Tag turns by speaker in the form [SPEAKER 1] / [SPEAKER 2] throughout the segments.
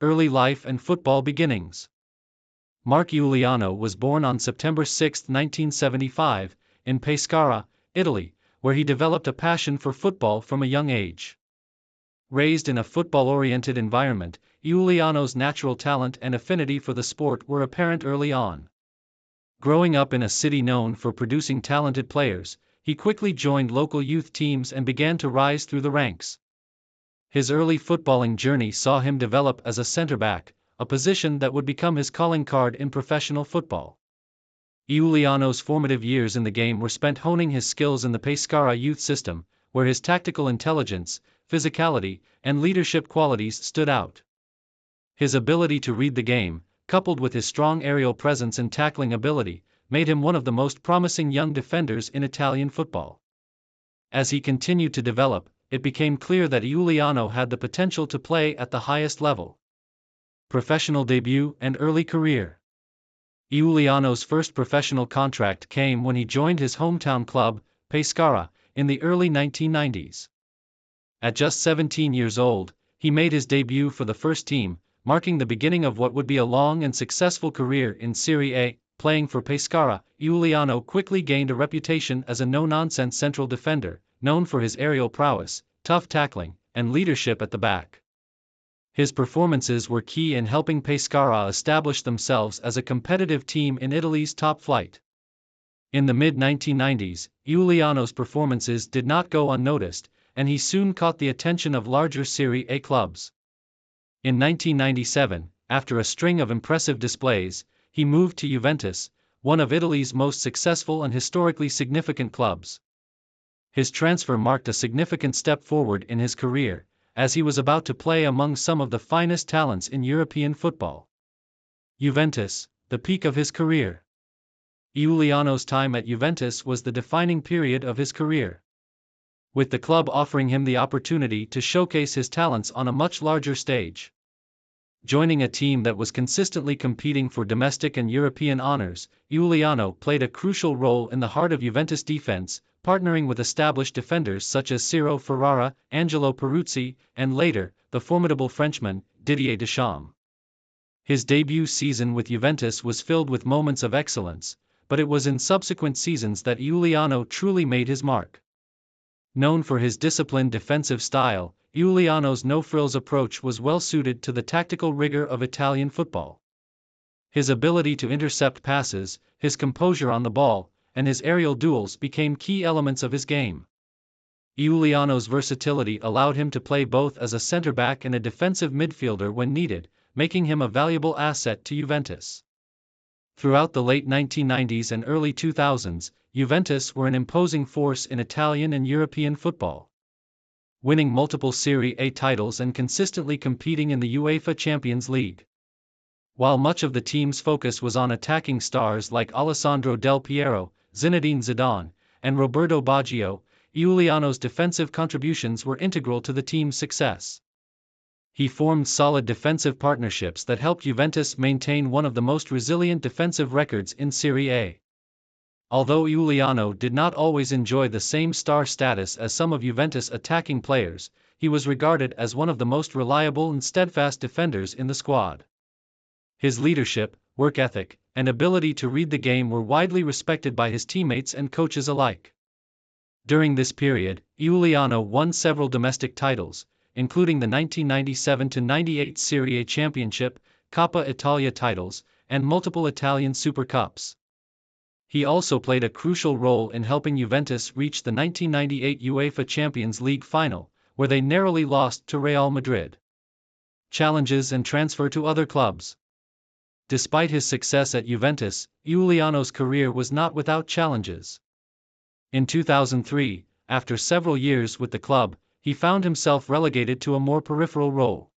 [SPEAKER 1] Early life and football beginnings. Mark Giuliano was born on September 6, 1975, in Pescara, Italy, where he developed a passion for football from a young age. Raised in a football-oriented environment, Giuliano's natural talent and affinity for the sport were apparent early on. Growing up in a city known for producing talented players, he quickly joined local youth teams and began to rise through the ranks. His early footballing journey saw him develop as a center-back, a position that would become his calling card in professional football. Giuliano's formative years in the game were spent honing his skills in the Pescara youth system, where his tactical intelligence, physicality, and leadership qualities stood out. His ability to read the game, coupled with his strong aerial presence and tackling ability, made him one of the most promising young defenders in Italian football. As he continued to develop, it became clear that Giuliano had the potential to play at the highest level. Professional debut and early career. Giuliano's first professional contract came when he joined his hometown club, Pescara, in the early 1990s. At just 17 years old, he made his debut for the first team, marking the beginning of what would be a long and successful career in Serie A. Playing for Pescara, Giuliano quickly gained a reputation as a no-nonsense central defender, known for his aerial prowess, tough tackling, and leadership at the back. His performances were key in helping Pescara establish themselves as a competitive team in Italy's top flight. In the mid-1990s, Giuliano's performances did not go unnoticed, and he soon caught the attention of larger Serie A clubs. In 1997, after a string of impressive displays, he moved to Juventus, one of Italy's most successful and historically significant clubs. His transfer marked a significant step forward in his career, as he was about to play among some of the finest talents in European football. Juventus, the peak of his career. Giuliano's time at Juventus was the defining period of his career, with the club offering him the opportunity to showcase his talents on a much larger stage. Joining a team that was consistently competing for domestic and European honors, Giuliano played a crucial role in the heart of Juventus' defense, partnering with established defenders such as Ciro Ferrara, Angelo Peruzzi, and later, the formidable Frenchman, Didier Deschamps. His debut season with Juventus was filled with moments of excellence, but it was in subsequent seasons that Giuliano truly made his mark. Known for his disciplined defensive style, Giuliano's no-frills approach was well suited to the tactical rigor of Italian football. His ability to intercept passes, his composure on the ball, and his aerial duels became key elements of his game. Giuliano's versatility allowed him to play both as a center-back and a defensive midfielder when needed, making him a valuable asset to Juventus. Throughout the late 1990s and early 2000s, Juventus were an imposing force in Italian and European football, winning multiple Serie A titles and consistently competing in the UEFA Champions League. While much of the team's focus was on attacking stars like Alessandro Del Piero, Zinedine Zidane, and Roberto Baggio, Giuliano's defensive contributions were integral to the team's success. He formed solid defensive partnerships that helped Juventus maintain one of the most resilient defensive records in Serie A. Although Giuliano did not always enjoy the same star status as some of Juventus' attacking players, he was regarded as one of the most reliable and steadfast defenders in the squad. His leadership, work ethic, and ability to read the game were widely respected by his teammates and coaches alike. During this period, Giuliano won several domestic titles, including the 1997-98 Serie A Championship, Coppa Italia titles, and multiple Italian Super Cups. He also played a crucial role in helping Juventus reach the 1998 UEFA Champions League final, where they narrowly lost to Real Madrid. Challenges and transfer to other clubs. Despite his success at Juventus, Giuliano's career was not without challenges. In 2003, after several years with the club, he found himself relegated to a more peripheral role.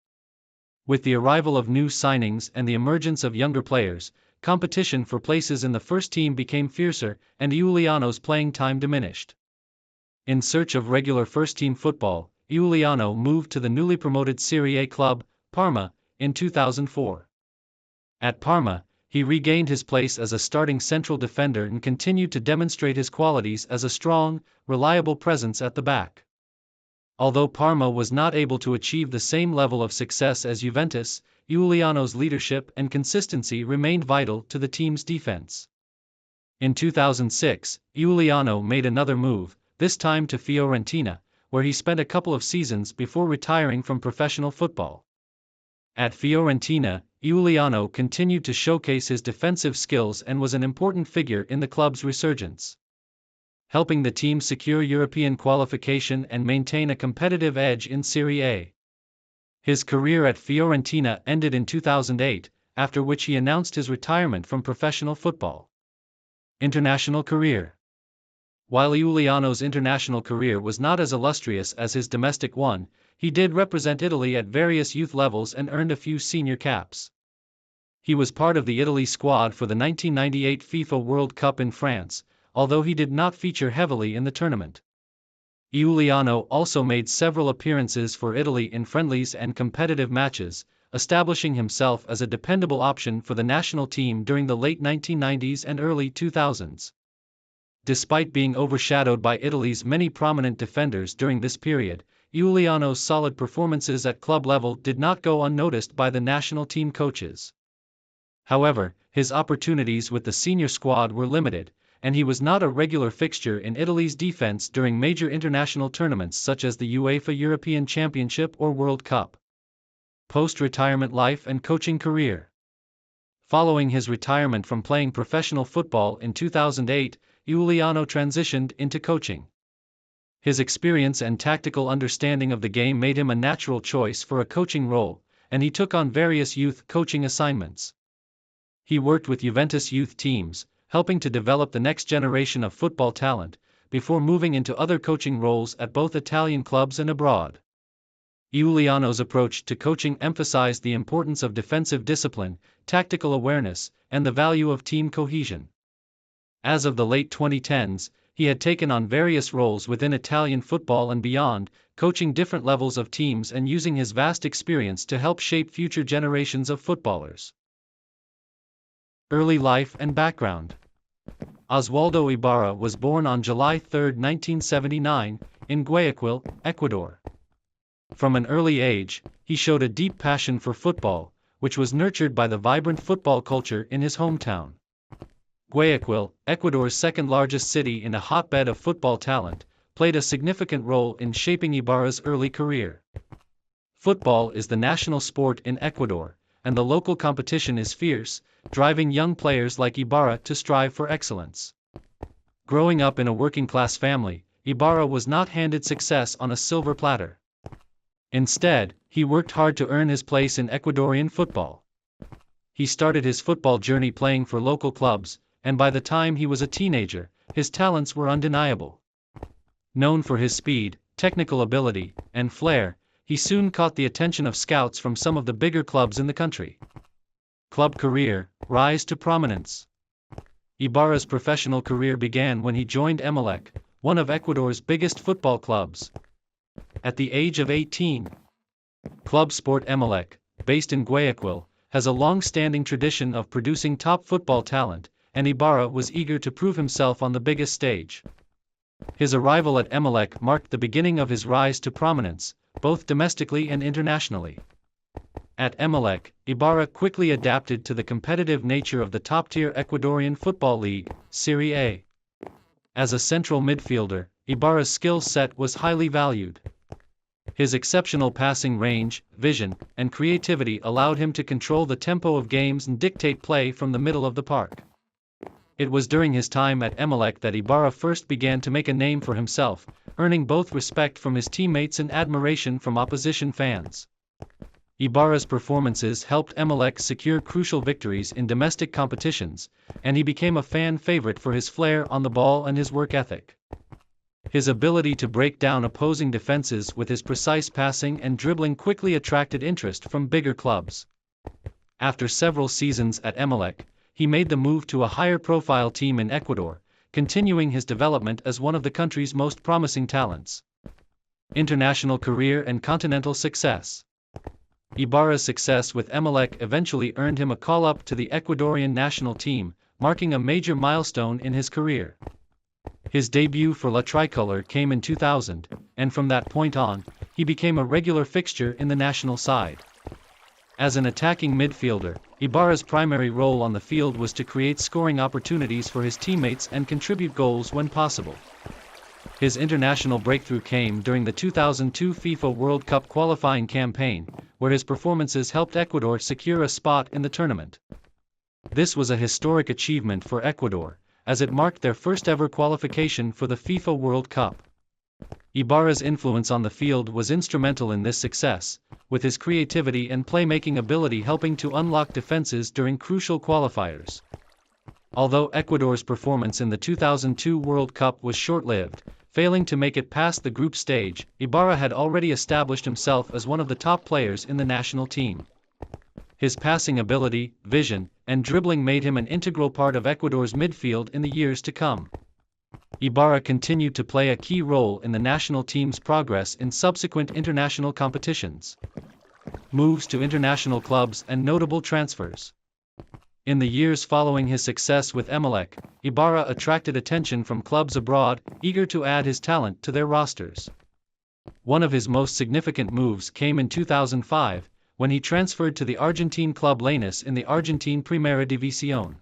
[SPEAKER 1] With the arrival of new signings and the emergence of younger players, competition for places in the first team became fiercer, and Giuliano's playing time diminished. In search of regular first-team football, Giuliano moved to the newly promoted Serie A club, Parma, in 2004. At Parma, he regained his place as a starting central defender and continued to demonstrate his qualities as a strong, reliable presence at the back. Although Parma was not able to achieve the same level of success as Juventus, Giuliano's leadership and consistency remained vital to the team's defense. In 2006, Giuliano made another move, this time to Fiorentina, where he spent a couple of seasons before retiring from professional football. At Fiorentina, Giuliano continued to showcase his defensive skills and was an important figure in the club's resurgence, helping the team secure European qualification and maintain a competitive edge in Serie A. His career at Fiorentina ended in 2008, after which he announced his retirement from professional football. International career. While Giuliano's international career was not as illustrious as his domestic one, he did represent Italy at various youth levels and earned a few senior caps. He was part of the Italy squad for the 1998 FIFA World Cup in France, although he did not feature heavily in the tournament. Giuliano also made several appearances for Italy in friendlies and competitive matches, establishing himself as a dependable option for the national team during the late 1990s and early 2000s. Despite being overshadowed by Italy's many prominent defenders during this period, Giuliano's solid performances at club level did not go unnoticed by the national team coaches. However, his opportunities with the senior squad were limited, and he was not a regular fixture in Italy's defense during major international tournaments such as the UEFA European Championship or World Cup. Post-retirement life and coaching career. Following his retirement from playing professional football in 2008, Giuliano transitioned into coaching. His experience and tactical understanding of the game made him a natural choice for a coaching role, and he took on various youth coaching assignments. He worked with Juventus youth teams, helping to develop the next generation of football talent, before moving into other coaching roles at both Italian clubs and abroad. Giuliano's approach to coaching emphasized the importance of defensive discipline, tactical awareness, and the value of team cohesion. As of the late 2010s, he had taken on various roles within Italian football and beyond, coaching different levels of teams and using his vast experience to help shape future generations of footballers. Early life and background. Oswaldo Ibarra was born on July 3, 1979, in Guayaquil, Ecuador. From an early age, he showed a deep passion for football, which was nurtured by the vibrant football culture in his hometown. Guayaquil, Ecuador's second-largest city and a hotbed of football talent, played a significant role in shaping Ibarra's early career. Football is the national sport in Ecuador, and the local competition is fierce, driving young players like Ibarra to strive for excellence. Growing up in a working-class family, Ibarra was not handed success on a silver platter. Instead, he worked hard to earn his place in Ecuadorian football. He started his football journey playing for local clubs, and by the time he was a teenager, his talents were undeniable. Known for his speed, technical ability, and flair, he soon caught the attention of scouts from some of the bigger clubs in the country. Club career, rise to prominence. Ibarra's professional career began when he joined Emelec, one of Ecuador's biggest football clubs. At the age of 18, Club Sport Emelec, based in Guayaquil, has a long-standing tradition of producing top football talent, and Ibarra was eager to prove himself on the biggest stage. His arrival at Emelec marked the beginning of his rise to prominence, both domestically and internationally. At Emelec, Ibarra quickly adapted to the competitive nature of the top-tier Ecuadorian football league, Serie A. As a central midfielder, Ibarra's skill set was highly valued. His exceptional passing range, vision, and creativity allowed him to control the tempo of games and dictate play from the middle of the park. It was during his time at Emelec that Ibarra first began to make a name for himself, earning both respect from his teammates and admiration from opposition fans. Ibarra's performances helped Emelec secure crucial victories in domestic competitions, and he became a fan favorite for his flair on the ball and his work ethic. His ability to break down opposing defenses with his precise passing and dribbling quickly attracted interest from bigger clubs. After several seasons at Emelec, he made the move to a higher-profile team in Ecuador, continuing his development as one of the country's most promising talents. International career and continental success. Ibarra's success with Emelec eventually earned him a call-up to the Ecuadorian national team, marking a major milestone in his career. His debut for La Tricolor came in 2000, and from that point on, he became a regular fixture in the national side. As an attacking midfielder, Ibarra's primary role on the field was to create scoring opportunities for his teammates and contribute goals when possible. His international breakthrough came during the 2002 FIFA World Cup qualifying campaign, where his performances helped Ecuador secure a spot in the tournament. This was a historic achievement for Ecuador, as it marked their first-ever qualification for the FIFA World Cup. Ibarra's influence on the field was instrumental in this success, with his creativity and playmaking ability helping to unlock defenses during crucial qualifiers. Although Ecuador's performance in the 2002 World Cup was short-lived, failing to make it past the group stage, Ibarra had already established himself as one of the top players in the national team. His passing ability, vision, and dribbling made him an integral part of Ecuador's midfield in the years to come. Ibarra continued to play a key role in the national team's progress in subsequent international competitions. Moves to international clubs and notable transfers. In the years following his success with Emelec, Ibarra attracted attention from clubs abroad, eager to add his talent to their rosters. One of his most significant moves came in 2005, when he transferred to the Argentine club Lanús in the Argentine Primera División.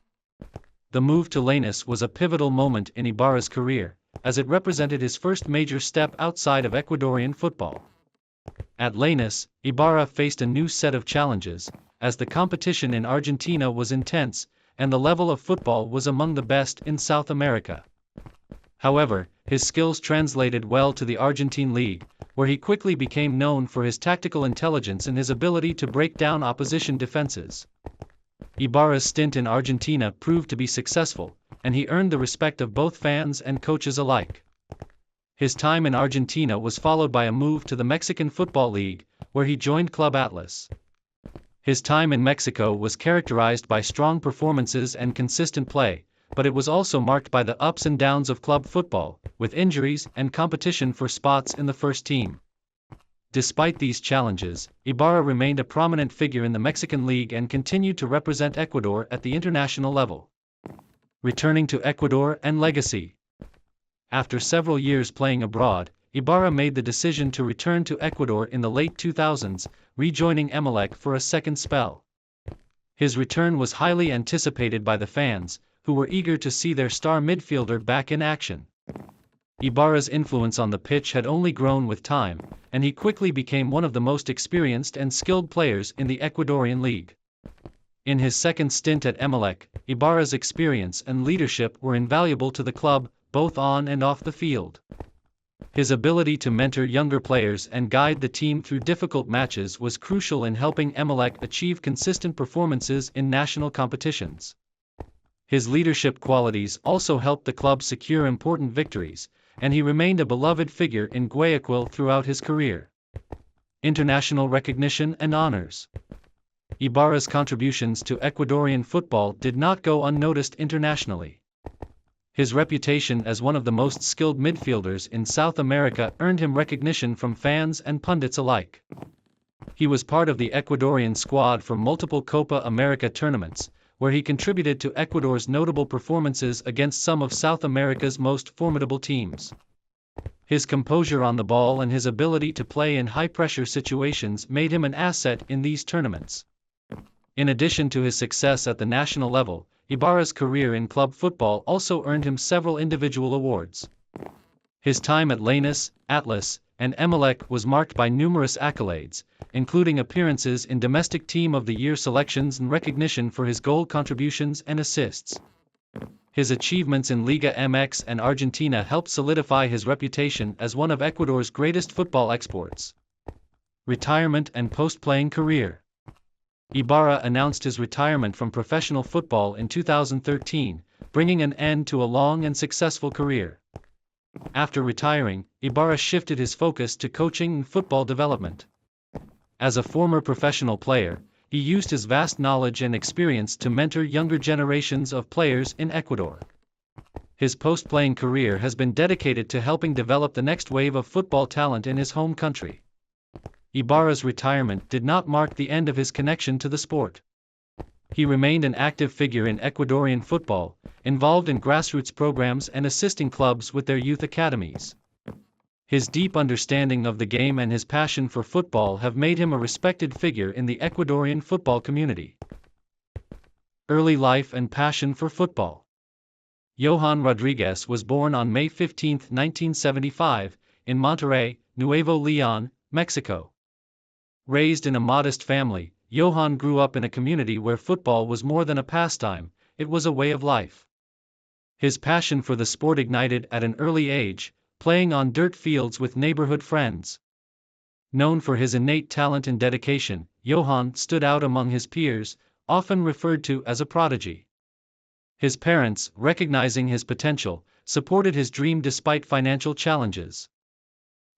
[SPEAKER 1] The move to Lanús was a pivotal moment in Ibarra's career, as it represented his first major step outside of Ecuadorian football. At Lanús, Ibarra faced a new set of challenges, as the competition in Argentina was intense, and the level of football was among the best in South America. However, his skills translated well to the Argentine League, where he quickly became known for his tactical intelligence and his ability to break down opposition defenses. Ibarra's stint in Argentina proved to be successful, and he earned the respect of both fans and coaches alike. His time in Argentina was followed by a move to the Mexican Football League, where he joined Club Atlas. His time in Mexico was characterized by strong performances and consistent play, but it was also marked by the ups and downs of club football, with injuries and competition for spots in the first team. Despite these challenges, Ibarra remained a prominent figure in the Mexican League and continued to represent Ecuador at the international level. Returning to Ecuador and legacy. After several years playing abroad, Ibarra made the decision to return to Ecuador in the late 2000s, rejoining Emelec for a second spell. His return was highly anticipated by the fans, who were eager to see their star midfielder back in action. Ibarra's influence on the pitch had only grown with time, and he quickly became one of the most experienced and skilled players in the Ecuadorian league. In his second stint at Emelec, Ibarra's experience and leadership were invaluable to the club, both on and off the field. His ability to mentor younger players and guide the team through difficult matches was crucial in helping Emelec achieve consistent performances in national competitions. His leadership qualities also helped the club secure important victories, and he remained a beloved figure in Guayaquil throughout his career. International recognition and honors. Ibarra's contributions to Ecuadorian football did not go unnoticed internationally. His reputation as one of the most skilled midfielders in South America earned him recognition from fans and pundits alike. He was part of the Ecuadorian squad for multiple Copa America tournaments, where he contributed to Ecuador's notable performances against some of South America's most formidable teams. His composure on the ball and his ability to play in high-pressure situations made him an asset in these tournaments. In addition to his success at the national level, Ibarra's career in club football also earned him several individual awards. His time at Lanús, Atlas, and Emelec was marked by numerous accolades, including appearances in Domestic Team of the Year selections and recognition for his goal contributions and assists. His achievements in Liga MX and Argentina helped solidify his reputation as one of Ecuador's greatest football exports. Retirement and post-playing career. Ibarra announced his retirement from professional football in 2013, bringing an end to a long and successful career. After retiring, Ibarra shifted his focus to coaching and football development. As a former professional player, he used his vast knowledge and experience to mentor younger generations of players in Ecuador. His post-playing career has been dedicated to helping develop the next wave of football talent in his home country. Ibarra's retirement did not mark the end of his connection to the sport. He remained an active figure in Ecuadorian football, involved in grassroots programs and assisting clubs with their youth academies. His deep understanding of the game and his passion for football have made him a respected figure in the Ecuadorian football community. Early life and passion for football. Johan Rodriguez was born on May 15, 1975, in Monterrey, Nuevo León, Mexico. Raised in a modest family, Johan grew up in a community where football was more than a pastime, it was a way of life. His passion for the sport ignited at an early age, playing on dirt fields with neighborhood friends. Known for his innate talent and dedication, Johan stood out among his peers, often referred to as a prodigy. His parents, recognizing his potential, supported his dream despite financial challenges.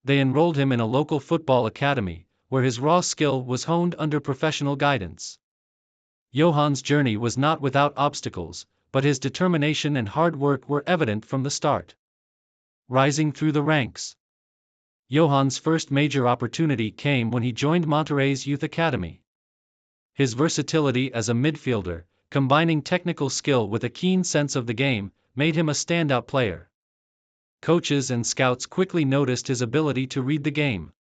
[SPEAKER 1] They enrolled him in a local football academy, where his raw skill was honed under professional guidance. Johan's journey was not without obstacles, but his determination and hard work were evident from the start. Rising through the ranks. Johan's first major opportunity came when he joined Monterrey's youth academy. His versatility as a midfielder, combining technical skill with a keen sense of the game, made him a standout player. Coaches and scouts quickly noticed his ability to read the game,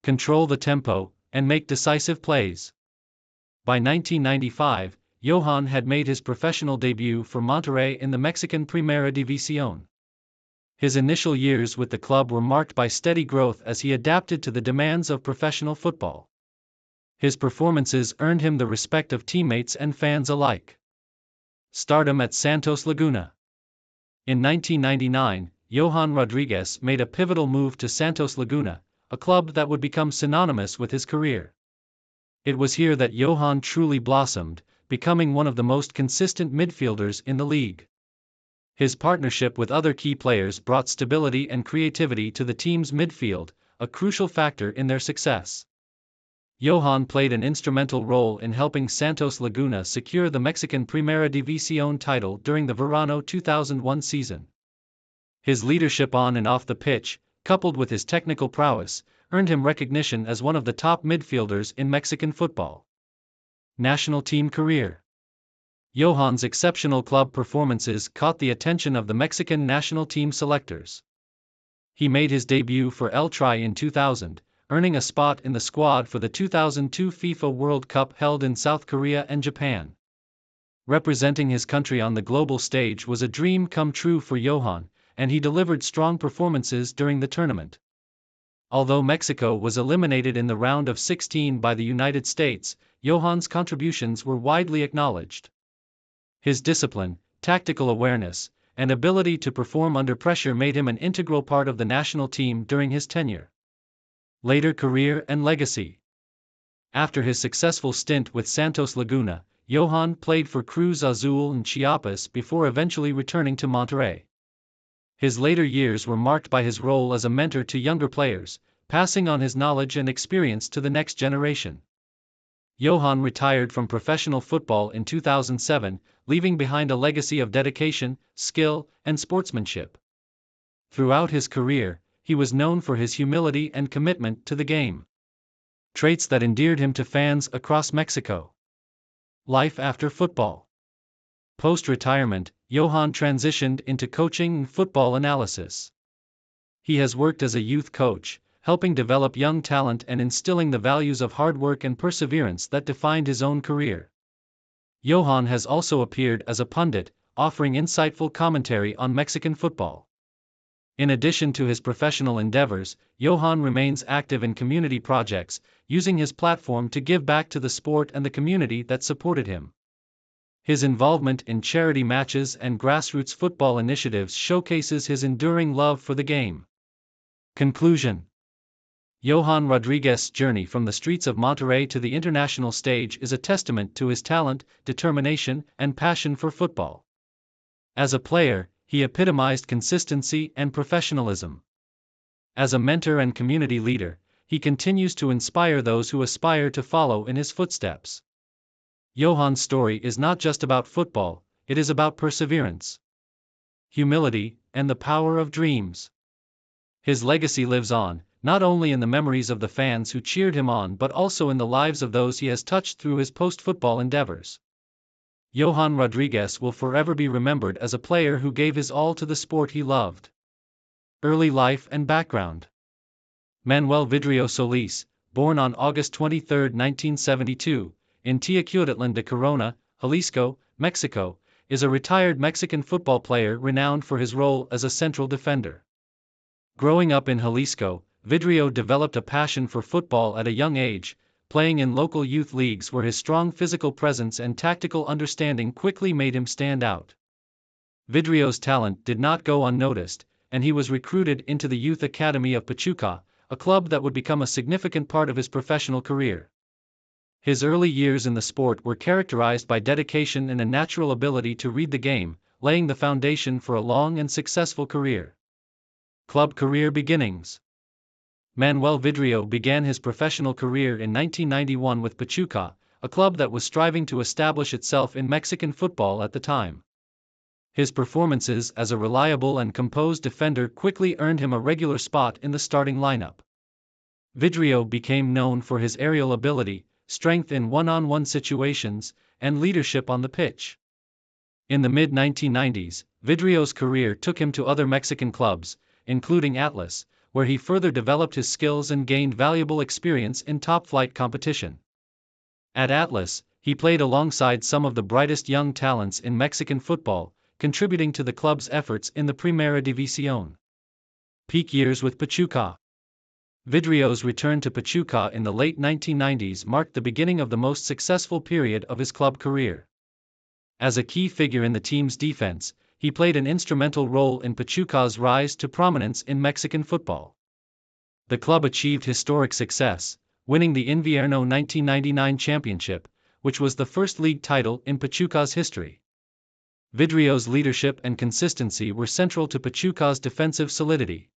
[SPEAKER 1] control the tempo, and make decisive plays. By 1995, Johan had made his professional debut for Monterrey in the Mexican Primera División. His initial years with the club were marked by steady growth as he adapted to the demands of professional football. His performances earned him the respect of teammates and fans alike. Stardom at Santos Laguna. In 1999, Johan Rodriguez made a pivotal move to Santos Laguna, a club that would become synonymous with his career. It was here that Johan truly blossomed, becoming one of the most consistent midfielders in the league. His partnership with other key players brought stability and creativity to the team's midfield, a crucial factor in their success. Johan played an instrumental role in helping Santos Laguna secure the Mexican Primera División title during the Verano 2001 season. His leadership on and off the pitch, coupled with his technical prowess, earned him recognition as one of the top midfielders in Mexican football. National team career. Johan's exceptional club performances caught the attention of the Mexican national team selectors. He made his debut for El Tri in 2000, earning a spot in the squad for the 2002 FIFA World Cup held in South Korea and Japan. Representing his country on the global stage was a dream come true for Johan, and he delivered strong performances during the tournament. Although Mexico was eliminated in the round of 16 by the United States, Johan's contributions were widely acknowledged. His discipline, tactical awareness, and ability to perform under pressure made him an integral part of the national team during his tenure. Later career and legacy. After his successful stint with Santos Laguna, Johan played for Cruz Azul and Chiapas before eventually returning to Monterrey. His later years were marked by his role as a mentor to younger players, passing on his knowledge and experience to the next generation. Johan retired from professional football in 2007, leaving behind a legacy of dedication, skill, and sportsmanship. Throughout his career, he was known for his humility and commitment to the game, traits that endeared him to fans across Mexico. Life after football. Post-retirement, Johan transitioned into coaching and football analysis. He has worked as a youth coach, helping develop young talent and instilling the values of hard work and perseverance that defined his own career. Johan has also appeared as a pundit, offering insightful commentary on Mexican football. In addition to his professional endeavors, Johan remains active in community projects, using his platform to give back to the sport and the community that supported him. His involvement in charity matches and grassroots football initiatives showcases his enduring love for the game. Conclusion. Johan Rodriguez's journey from the streets of Monterrey to the international stage is a testament to his talent, determination, and passion for football. As a player, he epitomized consistency and professionalism. As a mentor and community leader, he continues to inspire those who aspire to follow in his footsteps. Johan's story is not just about football, it is about perseverance, humility, and the power of dreams. His legacy lives on, not only in the memories of the fans who cheered him on but also in the lives of those he has touched through his post-football endeavors. Johan Rodrigues will forever be remembered as a player who gave his all to the sport he loved. Early life and background. Manuel Vidrio Solis, born on August 23, 1972, in Teotihuacan de Corona, Jalisco, Mexico, is a retired Mexican football player renowned for his role as a central defender. Growing up in Jalisco, Vidrio developed a passion for football at a young age, playing in local youth leagues where his strong physical presence and tactical understanding quickly made him stand out. Vidrio's talent did not go unnoticed, and he was recruited into the Youth Academy of Pachuca, a club that would become a significant part of his professional career. His early years in the sport were characterized by dedication and a natural ability to read the game, laying the foundation for a long and successful career. Club career beginnings. Manuel Vidrio began his professional career in 1991 with Pachuca, a club that was striving to establish itself in Mexican football at the time. His performances as a reliable and composed defender quickly earned him a regular spot in the starting lineup. Vidrio became known for his aerial ability, strength in one-on-one situations, and leadership on the pitch. In the mid-1990s, Vidrio's career took him to other Mexican clubs, including Atlas, where he further developed his skills and gained valuable experience in top-flight competition. At Atlas, he played alongside some of the brightest young talents in Mexican football, contributing to the club's efforts in the Primera División. Peak years with Pachuca. Vidrio's return to Pachuca in the late 1990s marked the beginning of the most successful period of his club career. As a key figure in the team's defense, he played an instrumental role in Pachuca's rise to prominence in Mexican football. The club achieved historic success, winning the Invierno 1999 championship, which was the first league title in Pachuca's history. Vidrio's leadership and consistency were central to Pachuca's defensive solidity.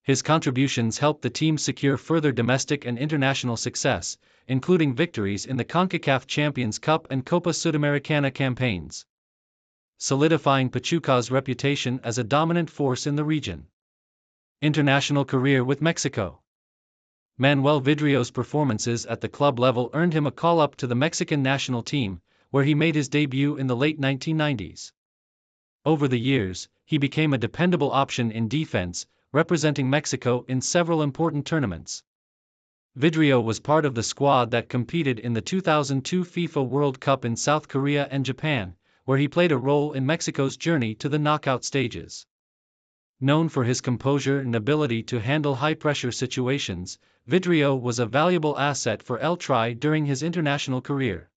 [SPEAKER 1] His contributions helped the team secure further domestic and international success, including victories in the CONCACAF Champions Cup and Copa Sudamericana campaigns, solidifying Pachuca's reputation as a dominant force in the region. International career with Mexico. Manuel Vidrio's performances at the club level earned him a call-up to the Mexican national team, where he made his debut in the late 1990s. Over the years, he became a dependable option in defense, representing Mexico in several important tournaments. Vidrio was part of the squad that competed in the 2002 FIFA World Cup in South Korea and Japan, where he played a role in Mexico's journey to the knockout stages. Known for his composure and ability to handle high-pressure situations, Vidrio was a valuable asset for El Tri during his international career.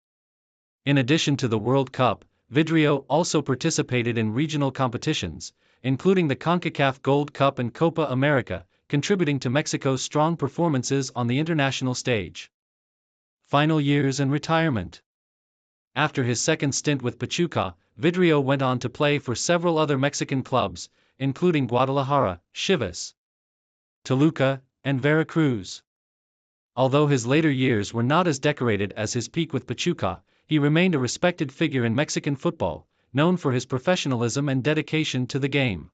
[SPEAKER 1] In addition to the World Cup, Vidrio also participated in regional competitions, including the CONCACAF Gold Cup and Copa America, contributing to Mexico's strong performances on the international stage. Final years and retirement. After his second stint with Pachuca, Vidrio went on to play for several other Mexican clubs, including Guadalajara, Chivas, Toluca, and Veracruz. Although his later years were not as decorated as his peak with Pachuca, he remained a respected figure in Mexican football, known for his professionalism and dedication to the game.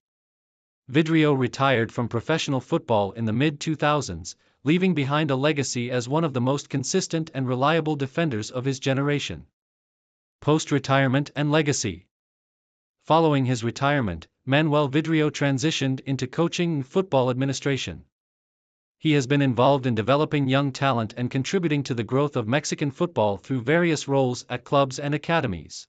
[SPEAKER 1] Vidrio retired from professional football in the mid-2000s, leaving behind a legacy as one of the most consistent and reliable defenders of his generation. Post-retirement and legacy. Following his retirement, Manuel Vidrio transitioned into coaching and football administration. He has been involved in developing young talent and contributing to the growth of Mexican football through various roles at clubs and academies.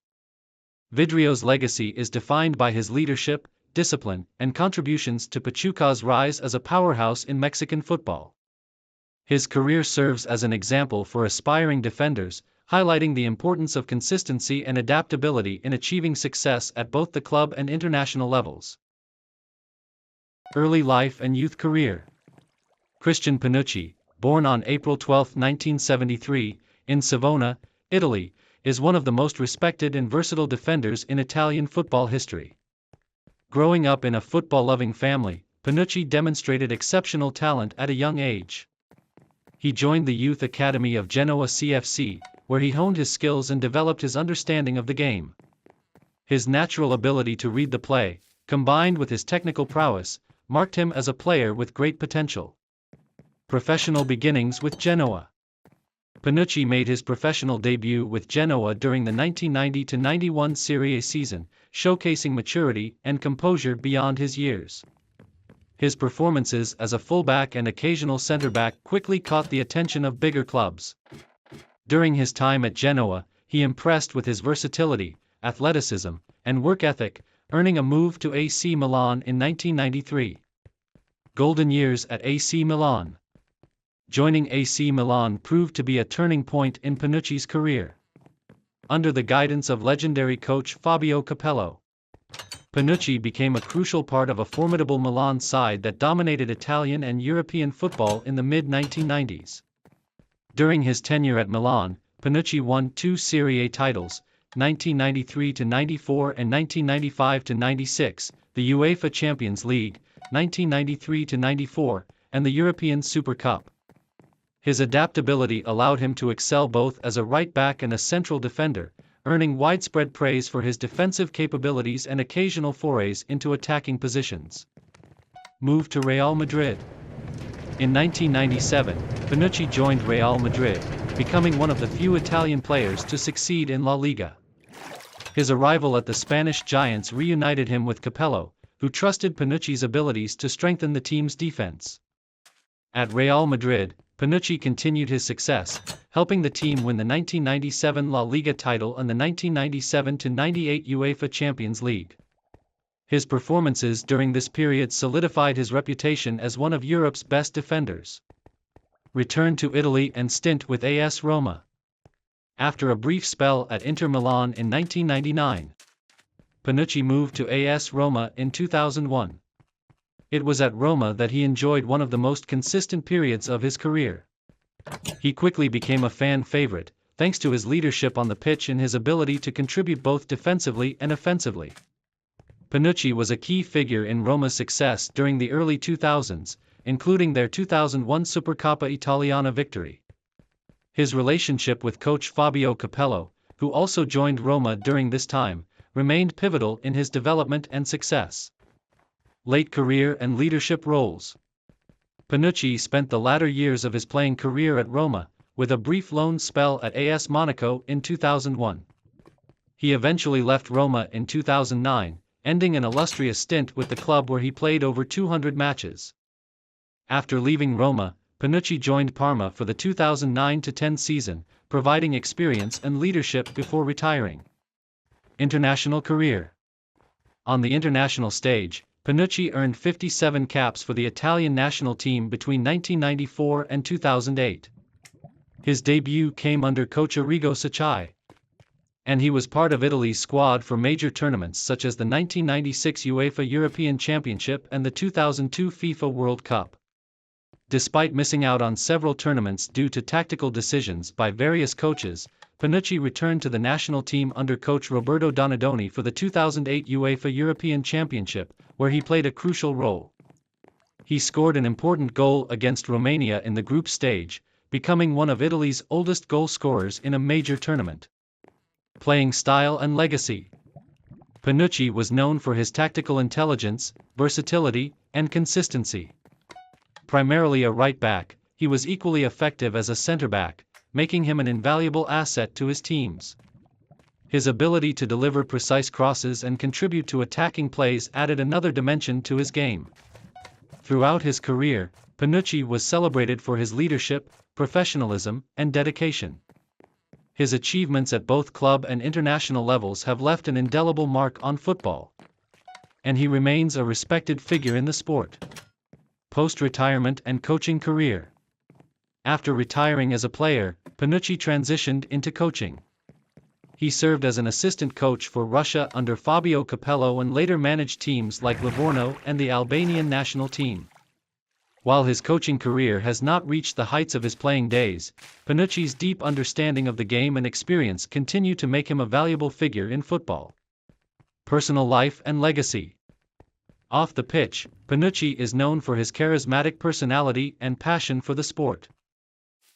[SPEAKER 1] Vidrio's legacy is defined by his leadership, discipline, and contributions to Pachuca's rise as a powerhouse in Mexican football. His career serves as an example for aspiring defenders, highlighting the importance of consistency and adaptability in achieving success at both the club and international levels. Early life and youth career. Christian Panucci, born on April 12, 1973, in Savona, Italy, is one of the most respected and versatile defenders in Italian football history. Growing up in a football-loving family, Panucci demonstrated exceptional talent at a young age. He joined the Youth Academy of Genoa CFC, where he honed his skills and developed his understanding of the game. His natural ability to read the play, combined with his technical prowess, marked him as a player with great potential. Professional beginnings with Genoa. Panucci made his professional debut with Genoa during the 1990-91 Serie A season, showcasing maturity and composure beyond his years. His performances as a fullback and occasional centre-back quickly caught the attention of bigger clubs. During his time at Genoa, he impressed with his versatility, athleticism, and work ethic, earning a move to AC Milan in 1993. Golden years at AC Milan. Joining AC Milan proved to be a turning point in Panucci's career. Under the guidance of legendary coach Fabio Capello, Panucci became a crucial part of a formidable Milan side that dominated Italian and European football in the mid-1990s. During his tenure at Milan, Panucci won 2 Serie A titles, 1993-94 and 1995-96, the UEFA Champions League, 1993-94, and the European Super Cup. His adaptability allowed him to excel both as a right-back and a central defender, earning widespread praise for his defensive capabilities and occasional forays into attacking positions. Move to Real Madrid. In 1997, Panucci joined Real Madrid, becoming one of the few Italian players to succeed in La Liga. His arrival at the Spanish Giants reunited him with Capello, who trusted Panucci's abilities to strengthen the team's defense. At Real Madrid, Panucci continued his success, helping the team win the 1997 La Liga title and the 1997-98 UEFA Champions League. His performances during this period solidified his reputation as one of Europe's best defenders. Return to Italy and stint with AS Roma. After a brief spell at Inter Milan in 1999, Panucci moved to AS Roma in 2001. It was at Roma that he enjoyed one of the most consistent periods of his career. He quickly became a fan favorite, thanks to his leadership on the pitch and his ability to contribute both defensively and offensively. Panucci was a key figure in Roma's success during the early 2000s, including their 2001 Supercoppa Italiana victory. His relationship with coach Fabio Capello, who also joined Roma during this time, remained pivotal in his development and success. Late career and leadership roles. Panucci spent the latter years of his playing career at Roma, with a brief loan spell at AS Monaco in 2001. He eventually left Roma in 2009, ending an illustrious stint with the club where he played over 200 matches. After leaving Roma, Panucci joined Parma for the 2009-10 season, providing experience and leadership before retiring. International career. On the international stage, Panucci earned 57 caps for the Italian national team between 1994 and 2008. His debut came under coach Arrigo Sacchi, and he was part of Italy's squad for major tournaments such as the 1996 UEFA European Championship and the 2002 FIFA World Cup. Despite missing out on several tournaments due to tactical decisions by various coaches, Panucci returned to the national team under coach Roberto Donadoni for the 2008 UEFA European Championship, where he played a crucial role. He scored an important goal against Romania in the group stage, becoming one of Italy's oldest goal scorers in a major tournament. Playing style and legacy. Panucci was known for his tactical intelligence, versatility, and consistency. Primarily a right-back, he was equally effective as a centre-back, making him an invaluable asset to his teams. His ability to deliver precise crosses and contribute to attacking plays added another dimension to his game. Throughout his career, Panucci was celebrated for his leadership, professionalism, and dedication. His achievements at both club and international levels have left an indelible mark on football, and he remains a respected figure in the sport. Post-retirement and coaching career. After retiring as a player, Panucci transitioned into coaching. He served as an assistant coach for Russia under Fabio Capello and later managed teams like Livorno and the Albanian national team. While his coaching career has not reached the heights of his playing days, Panucci's deep understanding of the game and experience continue to make him a valuable figure in football. Personal life and legacy. Off the pitch, Panucci is known for his charismatic personality and passion for the sport.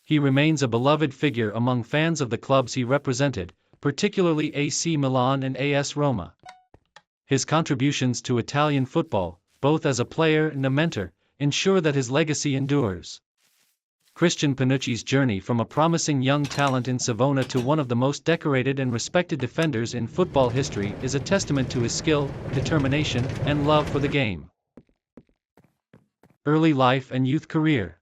[SPEAKER 1] He remains a beloved figure among fans of the clubs he represented, particularly AC Milan and AS Roma. His contributions to Italian football, both as a player and a mentor, ensure that his legacy endures. Christian Panucci's journey from a promising young talent in Savona to one of the most decorated and respected defenders in football history is a testament to his skill, determination, and love for the game. Early life and youth career.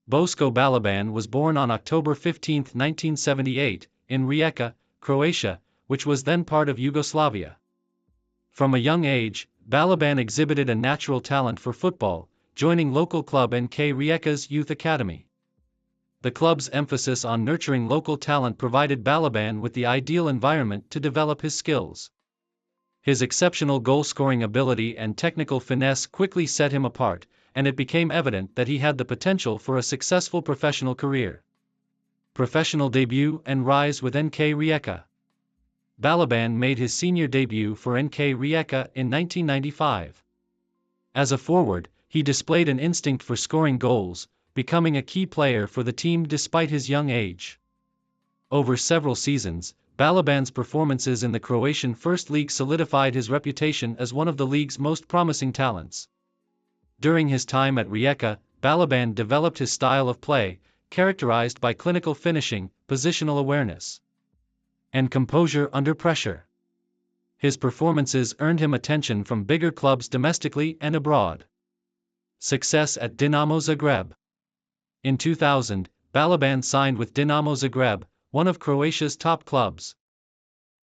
[SPEAKER 1] Boško Balaban was born on October 15, 1978, in Rijeka, Croatia, which was then part of Yugoslavia. From a young age, Balaban exhibited a natural talent for football, joining local club NK Rijeka's youth academy. The club's emphasis on nurturing local talent provided Balaban with the ideal environment to develop his skills. His exceptional goal-scoring ability and technical finesse quickly set him apart, and it became evident that he had the potential for a successful professional career. Professional debut and rise with NK Rijeka. Balaban made his senior debut for NK Rijeka in 1995. As a forward, he displayed an instinct for scoring goals, becoming a key player for the team despite his young age. Over several seasons, Balaban's performances in the Croatian First League solidified his reputation as one of the league's most promising talents. During his time at Rijeka, Balaban developed his style of play, characterized by clinical finishing, positional awareness, and composure under pressure. His performances earned him attention from bigger clubs domestically and abroad. Success at Dinamo Zagreb. In 2000, Balaban signed with Dinamo Zagreb, one of Croatia's top clubs.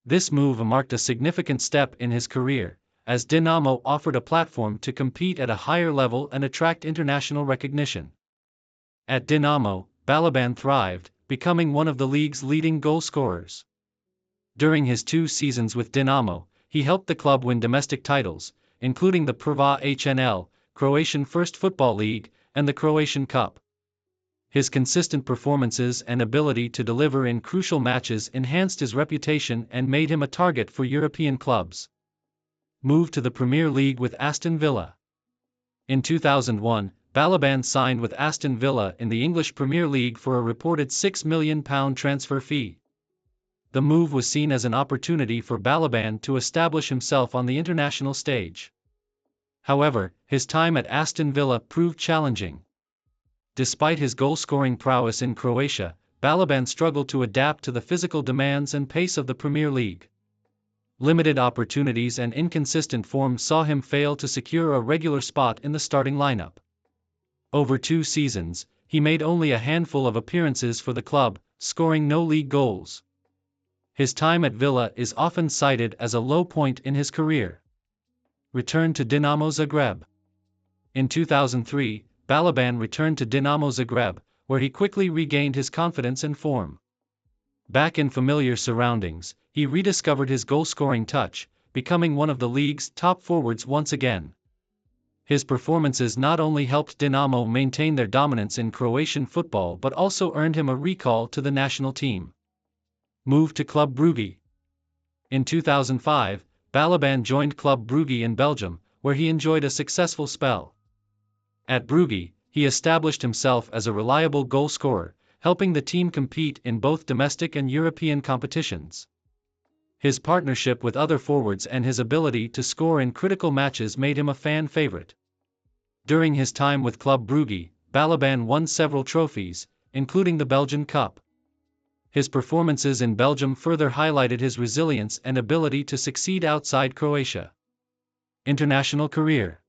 [SPEAKER 1] This move marked a significant step in his career, as Dinamo offered a platform to compete at a higher level and attract international recognition. At Dinamo, Balaban thrived, becoming one of the league's leading goal scorers. During his 2 seasons with Dinamo, he helped the club win domestic titles, including the Prva HNL, Croatian First Football League, and the Croatian Cup. His consistent performances and ability to deliver in crucial matches enhanced his reputation and made him a target for European clubs. Moved to the Premier League with Aston Villa. In 2001, Balaban signed with Aston Villa in the English Premier League for a reported £6 million transfer fee. The move was seen as an opportunity for Balaban to establish himself on the international stage. However, his time at Aston Villa proved challenging. Despite his goal-scoring prowess in Croatia, Balaban struggled to adapt to the physical demands and pace of the Premier League. Limited opportunities and inconsistent form saw him fail to secure a regular spot in the starting lineup. Over 2 seasons, he made only a handful of appearances for the club, scoring no league goals. His time at Villa is often cited as a low point in his career. Return to Dinamo Zagreb. In 2003, Balaban returned to Dinamo Zagreb, where he quickly regained his confidence and form. Back in familiar surroundings, he rediscovered his goal-scoring touch, becoming one of the league's top forwards once again. His performances not only helped Dinamo maintain their dominance in Croatian football but also earned him a recall to the national team. Moved to Club Brugge. In 2005, Balaban joined Club Brugge in Belgium, where he enjoyed a successful spell. At Brugge, he established himself as a reliable goal scorer, helping the team compete in both domestic and European competitions. His partnership with other forwards and his ability to score in critical matches made him a fan favorite. During his time with Club Brugge, Balaban won several trophies, including the Belgian Cup. His performances in Belgium further highlighted his resilience and ability to succeed outside Croatia. International career.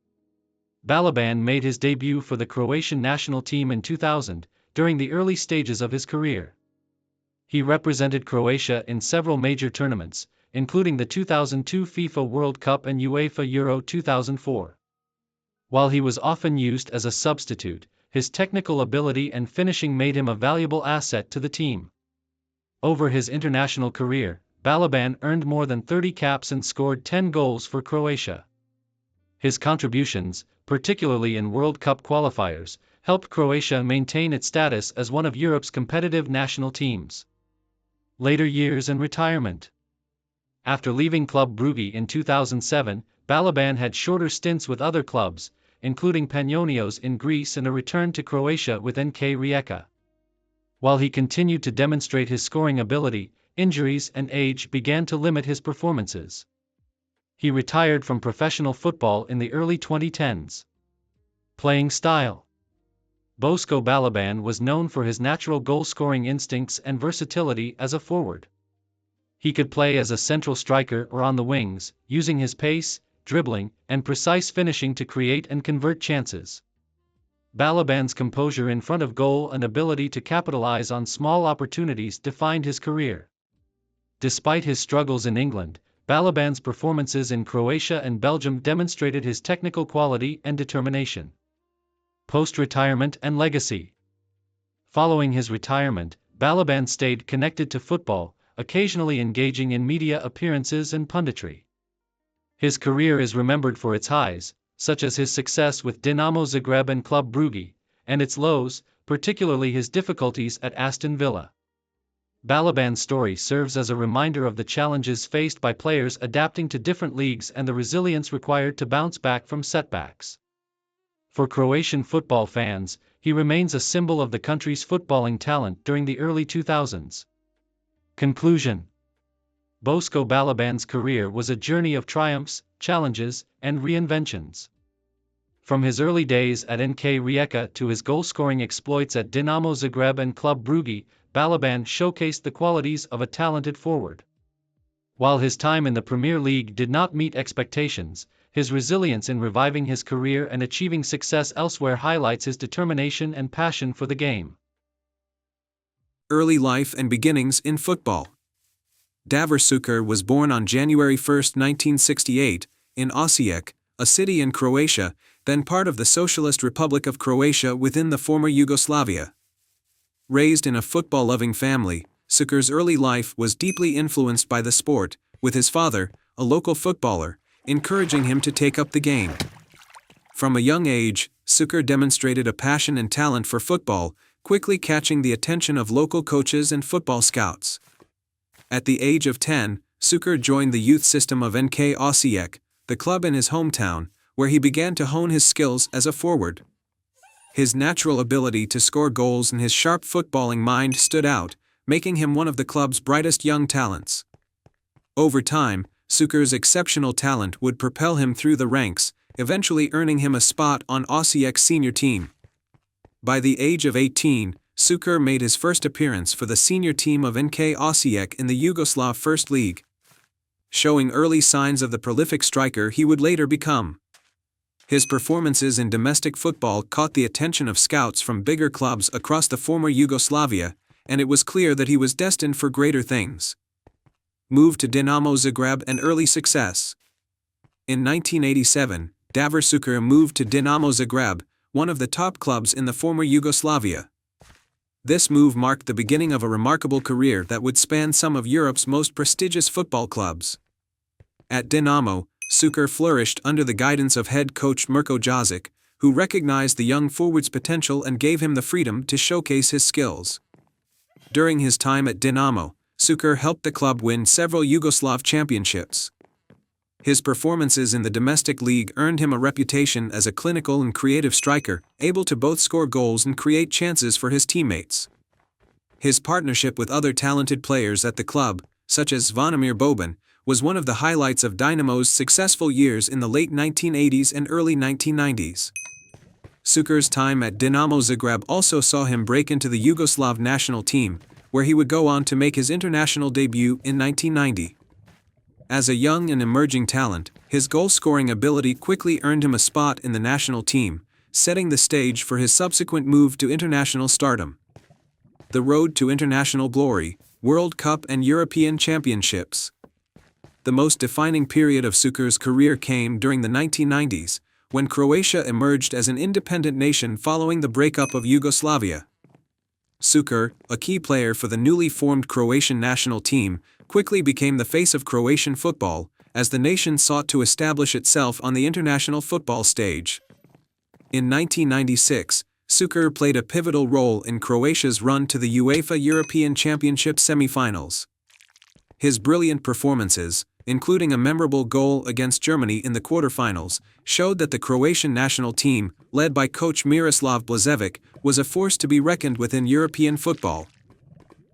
[SPEAKER 1] Balaban made his debut for the Croatian national team in 2000, during the early stages of his career. He represented Croatia in several major tournaments, including the 2002 FIFA World Cup and UEFA Euro 2004. While he was often used as a substitute, his technical ability and finishing made him a valuable asset to the team. Over his international career, Balaban earned more than 30 caps and scored 10 goals for Croatia. His contributions, particularly in World Cup qualifiers, helped Croatia maintain its status as one of Europe's competitive national teams. Later years and retirement. After leaving Club Brugge in 2007, Balaban had shorter stints with other clubs, including Panionios in Greece and a return to Croatia with NK Rijeka. While he continued to demonstrate his scoring ability, injuries and age began to limit his performances. He retired from professional football in the early 2010s. Playing style. Boško Balaban was known for his natural goal-scoring instincts and versatility as a forward. He could play as a central striker or on the wings, using his pace, dribbling, and precise finishing to create and convert chances. Balaban's composure in front of goal and ability to capitalize on small opportunities defined his career. Despite his struggles in England, Balaban's performances in Croatia and Belgium demonstrated his technical quality and determination. Post-retirement and legacy. Following his retirement, Balaban stayed connected to football, occasionally engaging in media appearances and punditry. His career is remembered for its highs, such as his success with Dinamo Zagreb and Club Brugge, and its lows, particularly his difficulties at Aston Villa. Balaban's story serves as a reminder of the challenges faced by players adapting to different leagues and the resilience required to bounce back from setbacks. For Croatian football fans, he remains a symbol of the country's footballing talent during the early 2000s. Conclusion. Boško Balaban's career was a journey of triumphs, challenges, and reinventions. From his early days at NK Rijeka to his goal-scoring exploits at Dinamo Zagreb and Club Brugge, Balaban showcased the qualities of a talented forward. While his time in the Premier League did not meet expectations, his resilience in reviving his career and achieving success elsewhere highlights his determination and passion for the game.
[SPEAKER 2] Early life and beginnings in football. Davor Šuker was born on January 1, 1968, in Osijek, a city in Croatia, then part of the Socialist Republic of Croatia within the former Yugoslavia. Raised in a football-loving family, Šuker's early life was deeply influenced by the sport, with his father, a local footballer, encouraging him to take up the game. From a young age, Šuker demonstrated a passion and talent for football, quickly catching the attention of local coaches and football scouts. At the age of 10, Šuker joined the youth system of NK Osijek, the club in his hometown, where he began to hone his skills as a forward. His natural ability to score goals and his sharp footballing mind stood out, making him one of the club's brightest young talents. Over time, Šuker's exceptional talent would propel him through the ranks, eventually earning him a spot on Osijek's senior team. By the age of 18, Šuker made his first appearance for the senior team of NK Osijek in the Yugoslav First League, showing early signs of the prolific striker he would later become. His performances in domestic football caught the attention of scouts from bigger clubs across the former Yugoslavia, and it was clear that he was destined for greater things. Move to Dinamo Zagreb and early success. In 1987, Davor Šuker moved to Dinamo Zagreb, one of the top clubs in the former Yugoslavia. This move marked the beginning of a remarkable career that would span some of Europe's most prestigious football clubs. At Dinamo, Šuker flourished under the guidance of head coach Mirko Jozic, who recognized the young forward's potential and gave him the freedom to showcase his skills. During his time at Dinamo, Šuker helped the club win several Yugoslav championships. His performances in the domestic league earned him a reputation as a clinical and creative striker, able to both score goals and create chances for his teammates. His partnership with other talented players at the club, such as Zvonimir Boban, was one of the highlights of Dynamo's successful years in the late 1980s and early 1990s. Šuker's time at Dinamo Zagreb also saw him break into the Yugoslav national team, where he would go on to make his international debut in 1990. As a young and emerging talent, his goal-scoring ability quickly earned him a spot in the national team, setting the stage for his subsequent move to international stardom. The road to international glory, World Cup and European Championships. The most defining period of Šuker's career came during the 1990s, when Croatia emerged as an independent nation following the breakup of Yugoslavia. Šuker, a key player for the newly formed Croatian national team, quickly became the face of Croatian football, as the nation sought to establish itself on the international football stage. In 1996, Šuker played a pivotal role in Croatia's run to the UEFA European Championship semi-finals. His brilliant performances, including a memorable goal against Germany in the quarterfinals, showed that the Croatian national team, led by coach Miroslav Blažević, was a force to be reckoned with in European football.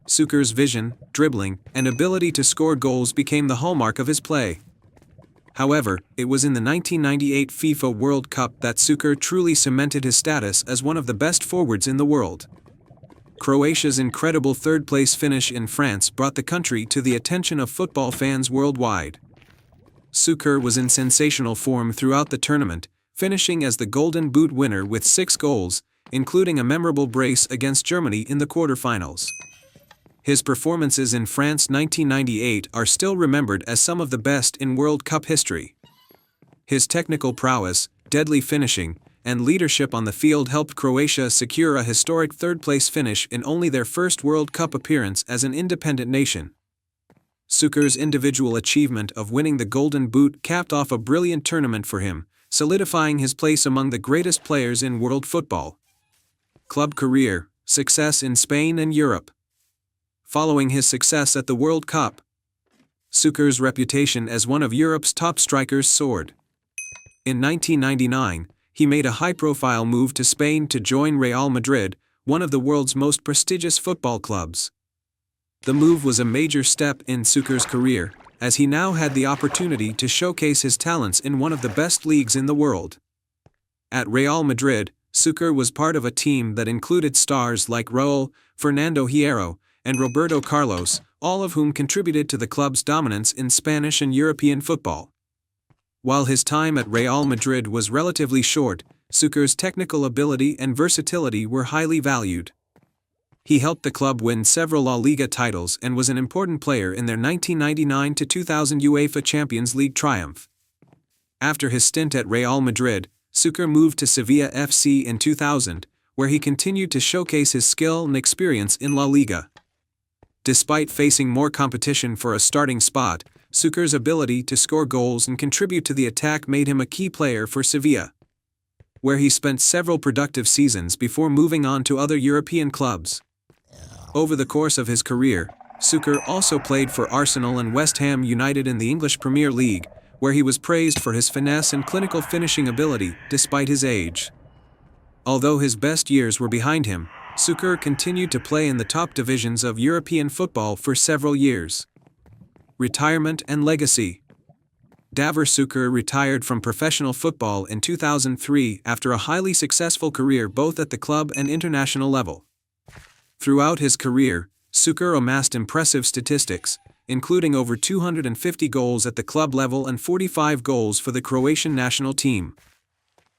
[SPEAKER 2] Šuker's vision, dribbling, and ability to score goals became the hallmark of his play. However, it was in the 1998 FIFA World Cup that Šuker truly cemented his status as one of the best forwards in the world. Croatia's incredible third-place finish in France brought the country to the attention of football fans worldwide. Šuker was in sensational form throughout the tournament, finishing as the Golden Boot winner with 6 goals, including a memorable brace against Germany in the quarterfinals. His performances in France 1998 are still remembered as some of the best in World Cup history. His technical prowess, deadly finishing, and leadership on the field helped Croatia secure a historic third-place finish in only their first World Cup appearance as an independent nation. Šuker's individual achievement of winning the Golden Boot capped off a brilliant tournament for him, solidifying his place among the greatest players in world football. Club career, success in Spain and Europe. Following his success at the World Cup, Šuker's reputation as one of Europe's top strikers soared. In 1999, he made a high-profile move to Spain to join Real Madrid, one of the world's most prestigious football clubs. The move was a major step in Šuker's career, as he now had the opportunity to showcase his talents in one of the best leagues in the world. At Real Madrid, Šuker was part of a team that included stars like Raúl, Fernando Hierro, and Roberto Carlos, all of whom contributed to the club's dominance in Spanish and European football. While his time at Real Madrid was relatively short, Šuker's technical ability and versatility were highly valued. He helped the club win several La Liga titles and was an important player in their 1999-2000 UEFA Champions League triumph. After his stint at Real Madrid, Šuker moved to Sevilla FC in 2000, where he continued to showcase his skill and experience in La Liga. Despite facing more competition for a starting spot, Šuker's ability to score goals and contribute to the attack made him a key player for Sevilla, where he spent several productive seasons before moving on to other European clubs. Over the course of his career, Šuker also played for Arsenal and West Ham United in the English Premier League, where he was praised for his finesse and clinical finishing ability despite his age. Although his best years were behind him, Šuker continued to play in the top divisions of European football for several years. Retirement and legacy. Davor Šuker retired from professional football in 2003 after a highly successful career both at the club and international level. Throughout his career, Šuker amassed impressive statistics, including over 250 goals at the club level and 45 goals for the Croatian national team.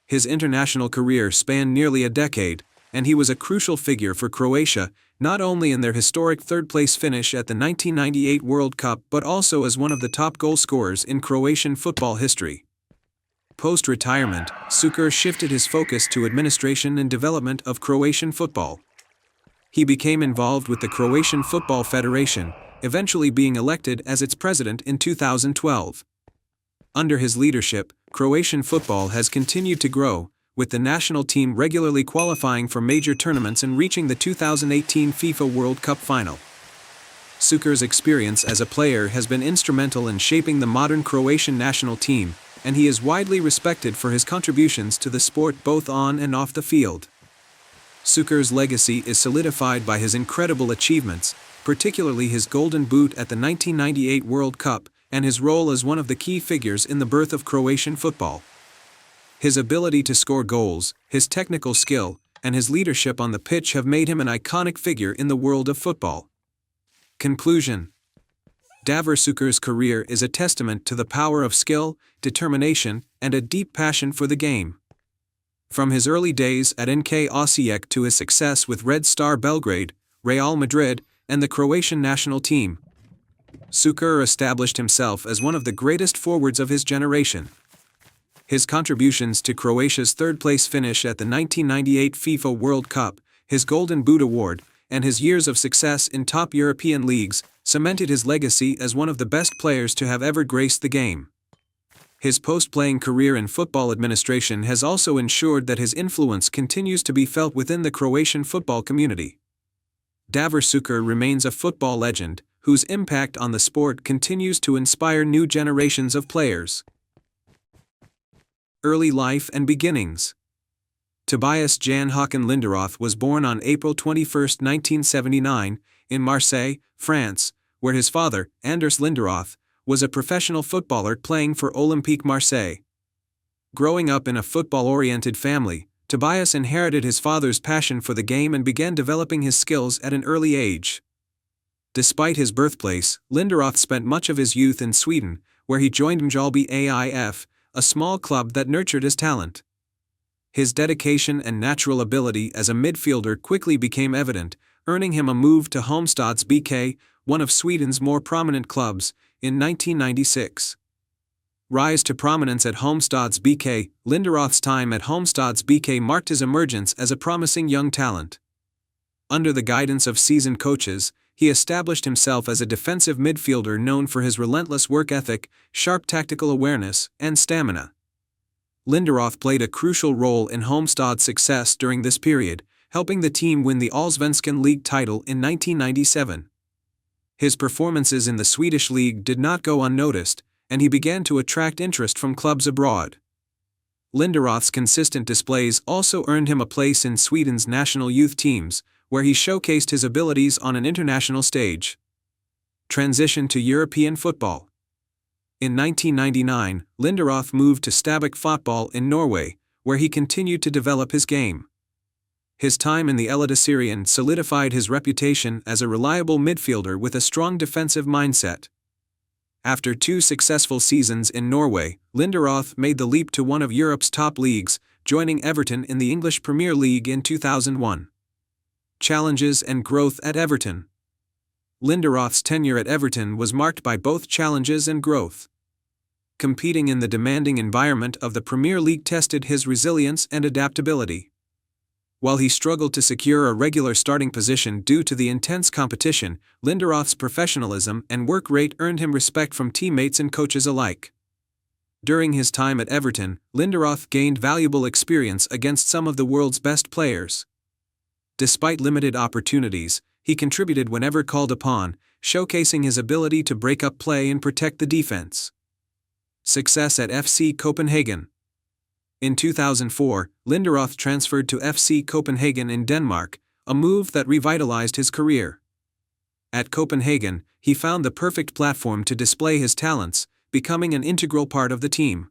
[SPEAKER 2] His international career spanned nearly a decade, and he was a crucial figure for Croatia, not only in their historic third-place finish at the 1998 World Cup but also as one of the top goal scorers in Croatian football history. Post-retirement, Šuker shifted his focus to administration and development of Croatian football. He became involved with the Croatian Football Federation, eventually being elected as its president in 2012. Under his leadership, Croatian football has continued to grow, with the national team regularly qualifying for major tournaments and reaching the 2018 FIFA World Cup final. Šuker's experience as a player has been instrumental in shaping the modern Croatian national team, and he is widely respected for his contributions to the sport both on and off the field. Šuker's legacy is solidified by his incredible achievements, particularly his Golden Boot at the 1998 World Cup, and his role as one of the key figures in the birth of Croatian football. His ability to score goals, his technical skill, and his leadership on the pitch have made him an iconic figure in the world of football. Conclusion. Davor Šuker's career is a testament to the power of skill, determination, and a deep passion for the game. From his early days at NK Osijek to his success with Red Star Belgrade, Real Madrid, and the Croatian national team, Šuker established himself as one of the greatest forwards of his generation. His contributions to Croatia's third-place finish at the 1998 FIFA World Cup, his Golden Boot award, and his years of success in top European leagues cemented his legacy as one of the best players to have ever graced the game. His post-playing career in football administration has also ensured that his influence continues to be felt within the Croatian football community. Davor Šuker remains a football legend, whose impact on the sport continues to inspire new generations of players. Early life and beginnings. Tobias Jan Håkan Linderoth was born on April 21, 1979, in Marseille, France, where his father, Anders Linderoth, was a professional footballer playing for Olympique Marseille. Growing up in a football-oriented family, Tobias inherited his father's passion for the game and began developing his skills at an early age. Despite his birthplace, Linderoth spent much of his youth in Sweden, where he joined Mjällby AIF, a small club that nurtured his talent. His dedication and natural ability as a midfielder quickly became evident, earning him a move to Halmstads BK, one of Sweden's more prominent clubs, in 1996. Rise to prominence at Halmstads BK. Linderoth's time at Halmstads BK marked his emergence as a promising young talent. Under the guidance of seasoned coaches, he established himself as a defensive midfielder known for his relentless work ethic, sharp tactical awareness, and stamina. Linderoth played a crucial role in Halmstad's success during this period, helping the team win the Allsvenskan League title in 1997. His performances in the Swedish league did not go unnoticed, and he began to attract interest from clubs abroad. Linderoth's consistent displays also earned him a place in Sweden's national youth teams, where he showcased his abilities on an international stage. Transition to European football. In 1999, Linderoth moved to Stabæk Fotball in Norway, where he continued to develop his game. His time in the Eliteserien solidified his reputation as a reliable midfielder with a strong defensive mindset. After 2 successful seasons in Norway, Linderoth made the leap to one of Europe's top leagues, joining Everton in the English Premier League in 2001. Challenges and growth at Everton. Linderoth's tenure at Everton was marked by both challenges and growth. Competing in the demanding environment of the Premier League tested his resilience and adaptability. While he struggled to secure a regular starting position due to the intense competition, Linderoth's professionalism and work rate earned him respect from teammates and coaches alike. During his time at Everton, Linderoth gained valuable experience against some of the world's best players. Despite limited opportunities, he contributed whenever called upon, showcasing his ability to break up play and protect the defense. Success at FC Copenhagen. In 2004, Linderoth transferred to FC Copenhagen in Denmark, a move that revitalized his career. At Copenhagen, he found the perfect platform to display his talents, becoming an integral part of the team.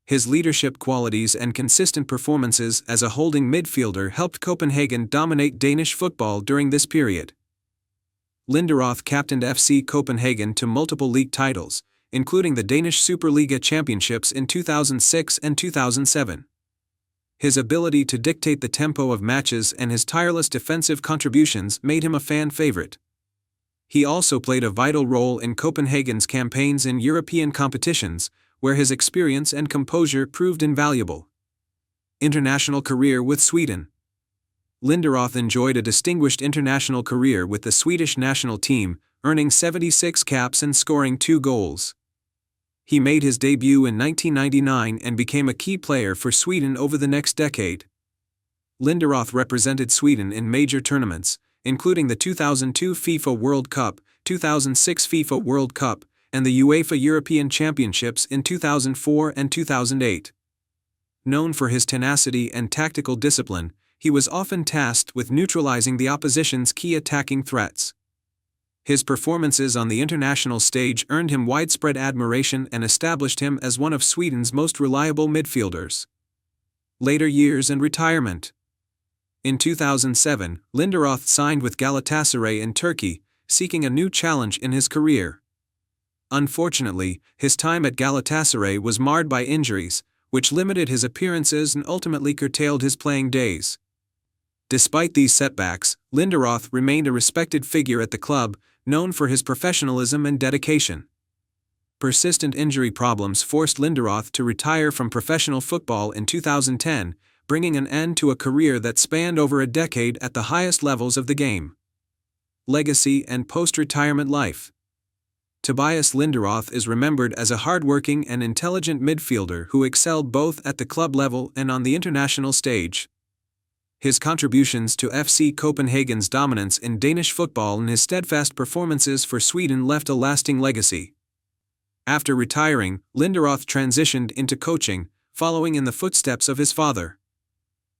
[SPEAKER 2] His leadership qualities and consistent performances as a holding midfielder helped Copenhagen dominate Danish football during this period. Linderoth captained FC Copenhagen to multiple league titles, including the Danish Superliga Championships in 2006 and 2007. His ability to dictate the tempo of matches and his tireless defensive contributions made him a fan favorite. He also played a vital role in Copenhagen's campaigns in European competitions, where his experience and composure proved invaluable. International career with Sweden. Linderoth enjoyed a distinguished international career with the Swedish national team, earning 76 caps and scoring 2 goals. He made his debut in 1999 and became a key player for Sweden over the next decade. Linderoth represented Sweden in major tournaments, including the 2002 FIFA World Cup, 2006 FIFA World Cup, and the UEFA European Championships in 2004 and 2008. Known for his tenacity and tactical discipline, he was often tasked with neutralizing the opposition's key attacking threats. His performances on the international stage earned him widespread admiration and established him as one of Sweden's most reliable midfielders. Later years and retirement. In 2007, Linderoth signed with Galatasaray in Turkey, seeking a new challenge in his career. Unfortunately, his time at Galatasaray was marred by injuries, which limited his appearances and ultimately curtailed his playing days. Despite these setbacks, Linderoth remained a respected figure at the club, known for his professionalism and dedication. Persistent injury problems forced Linderoth to retire from professional football in 2010, bringing an end to a career that spanned over a decade at the highest levels of the game. Legacy and post-retirement life. Tobias Linderoth is remembered as a hard-working and intelligent midfielder who excelled both at the club level and on the international stage. His contributions to FC Copenhagen's dominance in Danish football and his steadfast performances for Sweden left a lasting legacy. After retiring, Linderoth transitioned into coaching, following in the footsteps of his father.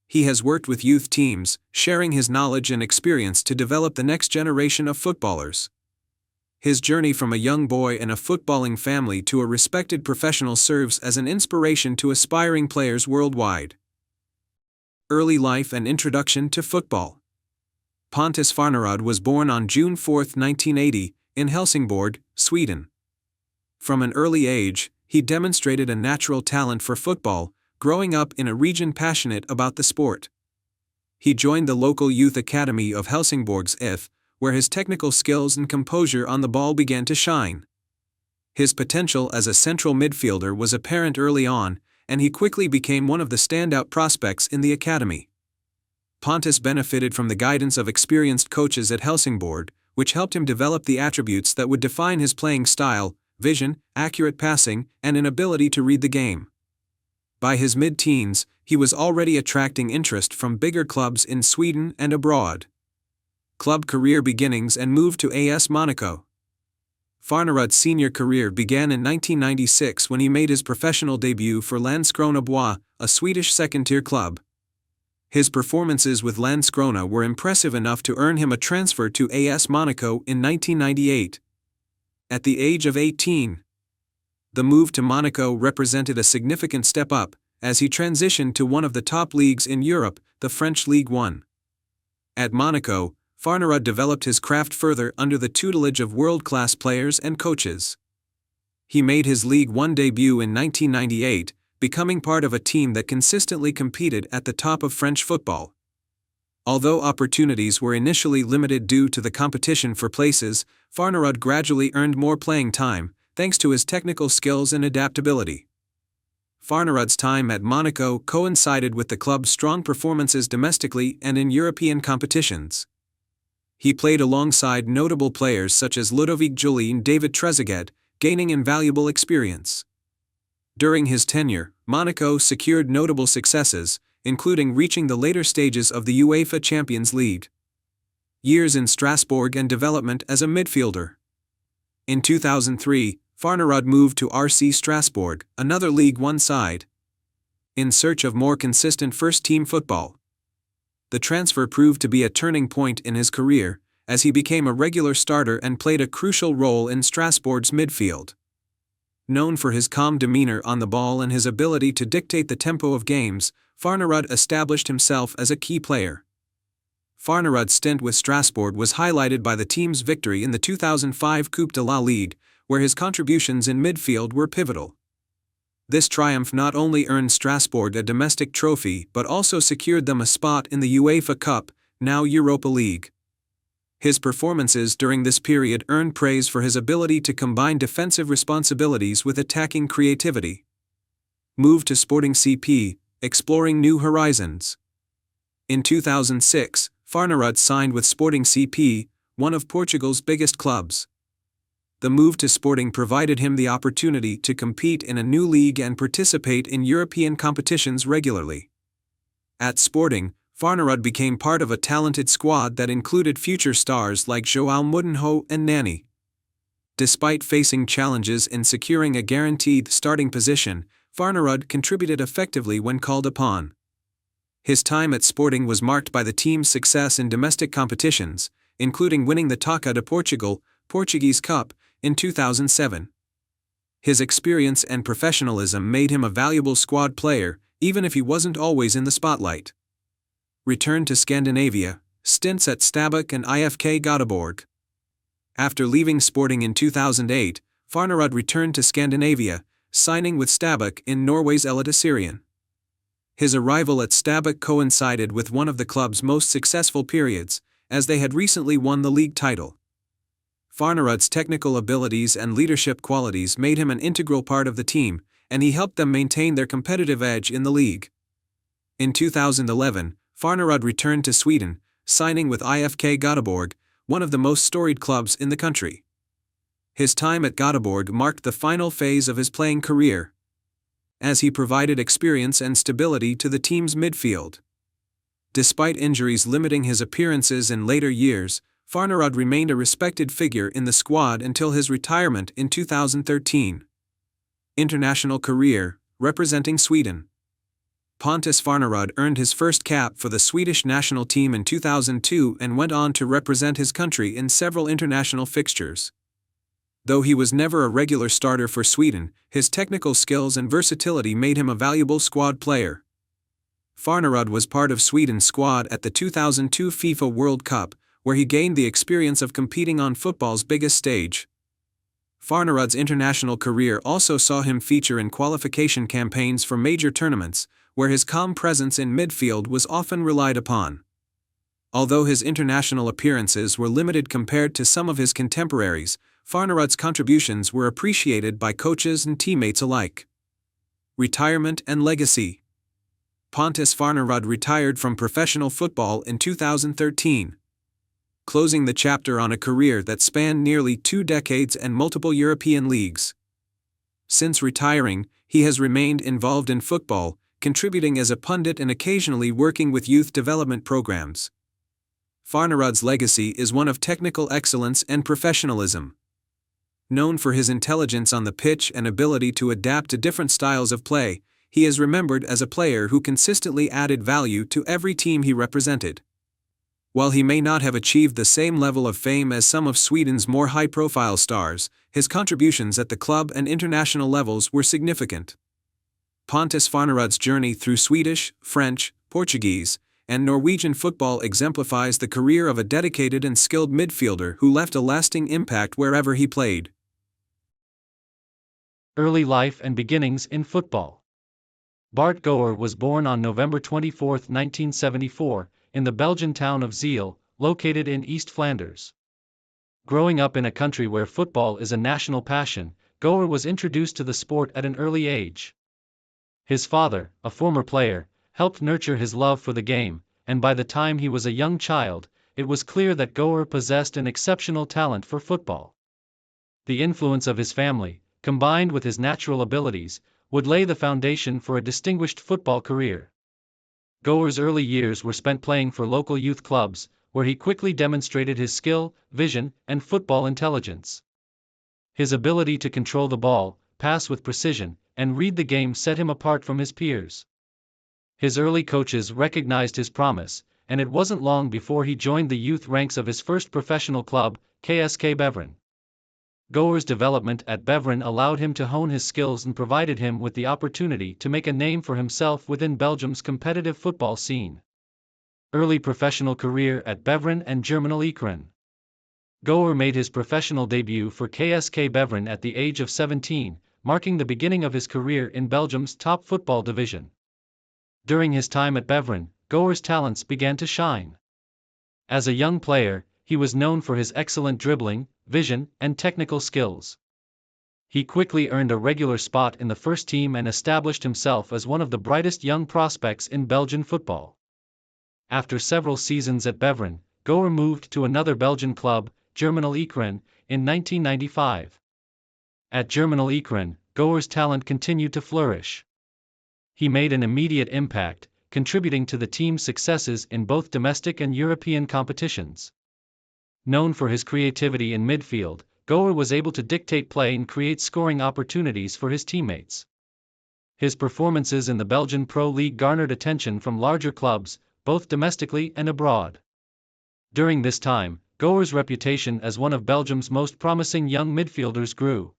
[SPEAKER 2] He has worked with youth teams, sharing his knowledge and experience to develop the next generation of footballers. His journey from a young boy in a footballing family to a respected professional serves as an inspiration to aspiring players worldwide. Early life and introduction to football. Pontus Farnerud was born on June 4, 1980, in Helsingborg, Sweden. From an early age, he demonstrated a natural talent for football, growing up in a region passionate about the sport. He joined the local youth academy of Helsingborg's IF, where his technical skills and composure on the ball began to shine. His potential as a central midfielder was apparent early on, and he quickly became one of the standout prospects in the academy. Pontus benefited from the guidance of experienced coaches at Helsingborg, which helped him develop the attributes that would define his playing style: vision, accurate passing, and an ability to read the game. By his mid-teens, he was already attracting interest from bigger clubs in Sweden and abroad. Club career beginnings and move to AS Monaco. Farnerud's senior career began in 1996 when he made his professional debut for Landskrona Bois, a Swedish second-tier club. His performances with Landskrona were impressive enough to earn him a transfer to AS Monaco in 1998. At the age of 18, the move to Monaco represented a significant step up, as he transitioned to one of the top leagues in Europe, the French Ligue 1. At Monaco, Farnerud developed his craft further under the tutelage of world-class players and coaches. He made his Ligue 1 debut in 1998, becoming part of a team that consistently competed at the top of French football. Although opportunities were initially limited due to the competition for places, Farnerud gradually earned more playing time, thanks to his technical skills and adaptability. Farnerud's time at Monaco coincided with the club's strong performances domestically and in European competitions. He played alongside notable players such as Ludovic Joly and David Trezeguet, gaining invaluable experience. During his tenure, Monaco secured notable successes, including reaching the later stages of the UEFA Champions League. Years in Strasbourg and development as a midfielder. In 2003, Farnerud moved to RC Strasbourg, another Ligue 1 side, in search of more consistent first-team football. The transfer proved to be a turning point in his career, as he became a regular starter and played a crucial role in Strasbourg's midfield. Known for his calm demeanor on the ball and his ability to dictate the tempo of games, Farnerud established himself as a key player. Farnerud's stint with Strasbourg was highlighted by the team's victory in the 2005 Coupe de la Ligue, where his contributions in midfield were pivotal. This triumph not only earned Strasbourg a domestic trophy but also secured them a spot in the UEFA Cup, now Europa League. His performances during this period earned praise for his ability to combine defensive responsibilities with attacking creativity. Moved to Sporting CP, exploring new horizons. In 2006, Farnerud signed with Sporting CP, one of Portugal's biggest clubs. The move to Sporting provided him the opportunity to compete in a new league and participate in European competitions regularly. At Sporting, Farnerud became part of a talented squad that included future stars like João Moutinho and Nani. Despite facing challenges in securing a guaranteed starting position, Farnerud contributed effectively when called upon. His time at Sporting was marked by the team's success in domestic competitions, including winning the Taça de Portugal, Portuguese Cup, in 2007. His experience and professionalism made him a valuable squad player, even if he wasn't always in the spotlight. Return to Scandinavia, stints at Stabæk and IFK Göteborg. After leaving Sporting in 2008, Farnerud returned to Scandinavia, signing with Stabæk in Norway's Eliteserien. His arrival at Stabæk coincided with one of the club's most successful periods, as they had recently won the league title. Farnerud's technical abilities and leadership qualities made him an integral part of the team, and he helped them maintain their competitive edge in the league. In 2011, Farnerud returned to Sweden, signing with IFK Göteborg, one of the most storied clubs in the country. His time at Göteborg marked the final phase of his playing career, as he provided experience and stability to the team's midfield. Despite injuries limiting his appearances in later years, Farnerud remained a respected figure in the squad until his retirement in 2013. International career, representing Sweden. Pontus Farnerud earned his first cap for the Swedish national team in 2002 and went on to represent his country in several international fixtures. Though he was never a regular starter for Sweden, his technical skills and versatility made him a valuable squad player. Farnerud was part of Sweden's squad at the 2002 FIFA World Cup, where he gained the experience of competing on football's biggest stage. Farnerud's international career also saw him feature in qualification campaigns for major tournaments, where his calm presence in midfield was often relied upon. Although his international appearances were limited compared to some of his contemporaries, Farnerud's contributions were appreciated by coaches and teammates alike. Retirement and legacy. Pontus Farnerud retired from professional football in 2013, closing the chapter on a career that spanned nearly 2 decades and multiple European leagues. Since retiring, he has remained involved in football, contributing as a pundit and occasionally working with youth development programs. Farnerud's legacy is one of technical excellence and professionalism. Known for his intelligence on the pitch and ability to adapt to different styles of play, he is remembered as a player who consistently added value to every team he represented. While he may not have achieved the same level of fame as some of Sweden's more high-profile stars, his contributions at the club and international levels were significant. Pontus Farnerud's journey through Swedish, French, Portuguese, and Norwegian football exemplifies the career of a dedicated and skilled midfielder who left a lasting impact wherever he played.
[SPEAKER 1] Early life and beginnings in football. Bart Goer was born on November 24, 1974, in the Belgian town of Zeil, located in East Flanders. Growing up in a country where football is a national passion, Goer was introduced to the sport at an early age. His father, a former player, helped nurture his love for the game, and by the time he was a young child, it was clear that Goer possessed an exceptional talent for football. The influence of his family, combined with his natural abilities, would lay the foundation for a distinguished football career. Goer's early years were spent playing for local youth clubs, where he quickly demonstrated his skill, vision, and football intelligence. His ability to control the ball, pass with precision, and read the game set him apart from his peers. His early coaches recognized his promise, and it wasn't long before he joined the youth ranks of his first professional club, KSK Beveren. Goer's development at Beveren allowed him to hone his skills and provided him with the opportunity to make a name for himself within Belgium's competitive football scene. Early professional career at Beveren and Germinal Ekeren. Goer made his professional debut for KSK Beveren at the age of 17, marking the beginning of his career in Belgium's top football division. During his time at Beveren, Goer's talents began to shine. As a young player, he was known for his excellent dribbling, vision, and technical skills. He quickly earned a regular spot in the first team and established himself as one of the brightest young prospects in Belgian football. After several seasons at Beveren, Goer moved to another Belgian club, Germinal Ekeren, in 1995. At Germinal Ekeren, Goer's talent continued to flourish. He made an immediate impact, contributing to the team's successes in both domestic and European competitions. Known for his creativity in midfield, Goer was able to dictate play and create scoring opportunities for his teammates. His performances in the Belgian Pro League garnered attention from larger clubs, both domestically and abroad. During this time, Goer's reputation as one of Belgium's most promising young midfielders grew.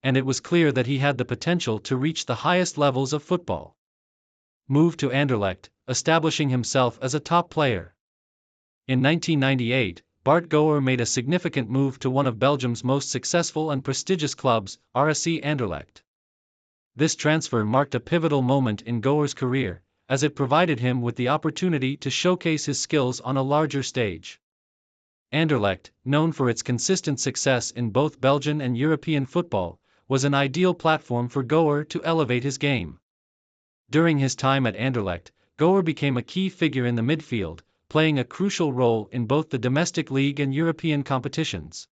[SPEAKER 1] And it was clear that he had the potential to reach the highest levels of football. Moved to Anderlecht, establishing himself as a top player. In 1998, Bart Goer made a significant move to one of Belgium's most successful and prestigious clubs, RSC Anderlecht. This transfer marked a pivotal moment in Goer's career, as it provided him with the opportunity to showcase his skills on a larger stage. Anderlecht, known for its consistent success in both Belgian and European football, was an ideal platform for Goer to elevate his game. During his time at Anderlecht, Goer became a key figure in the midfield, playing a crucial role in both the domestic league and European competitions.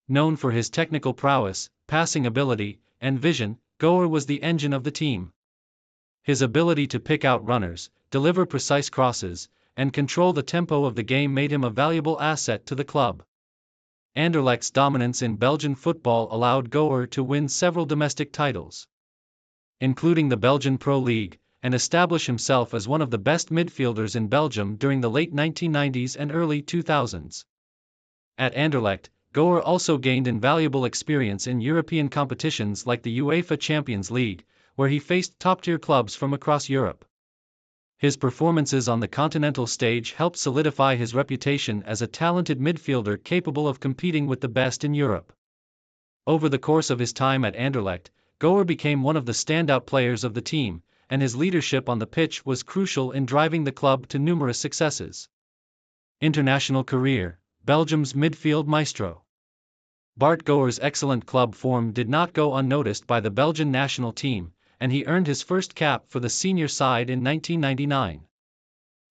[SPEAKER 1] Known for his technical prowess, passing ability, and vision, Goer was the engine of the team. His ability to pick out runners, deliver precise crosses, and control the tempo of the game made him a valuable asset to the club. Anderlecht's dominance in Belgian football allowed Goer to win several domestic titles, including the Belgian Pro League, and establish himself as one of the best midfielders in Belgium during the late 1990s and early 2000s. At Anderlecht, Goer also gained invaluable experience in European competitions like the UEFA Champions League, where he faced top-tier clubs from across Europe. His performances on the continental stage helped solidify his reputation as a talented midfielder capable of competing with the best in Europe. Over the course of his time at Anderlecht, Goer became one of the standout players of the team, and his leadership on the pitch was crucial in driving the club to numerous successes. International career: Belgium's midfield maestro. Bart Goer's excellent club form did not go unnoticed by the Belgian national team, and he earned his first cap for the senior side in 1999.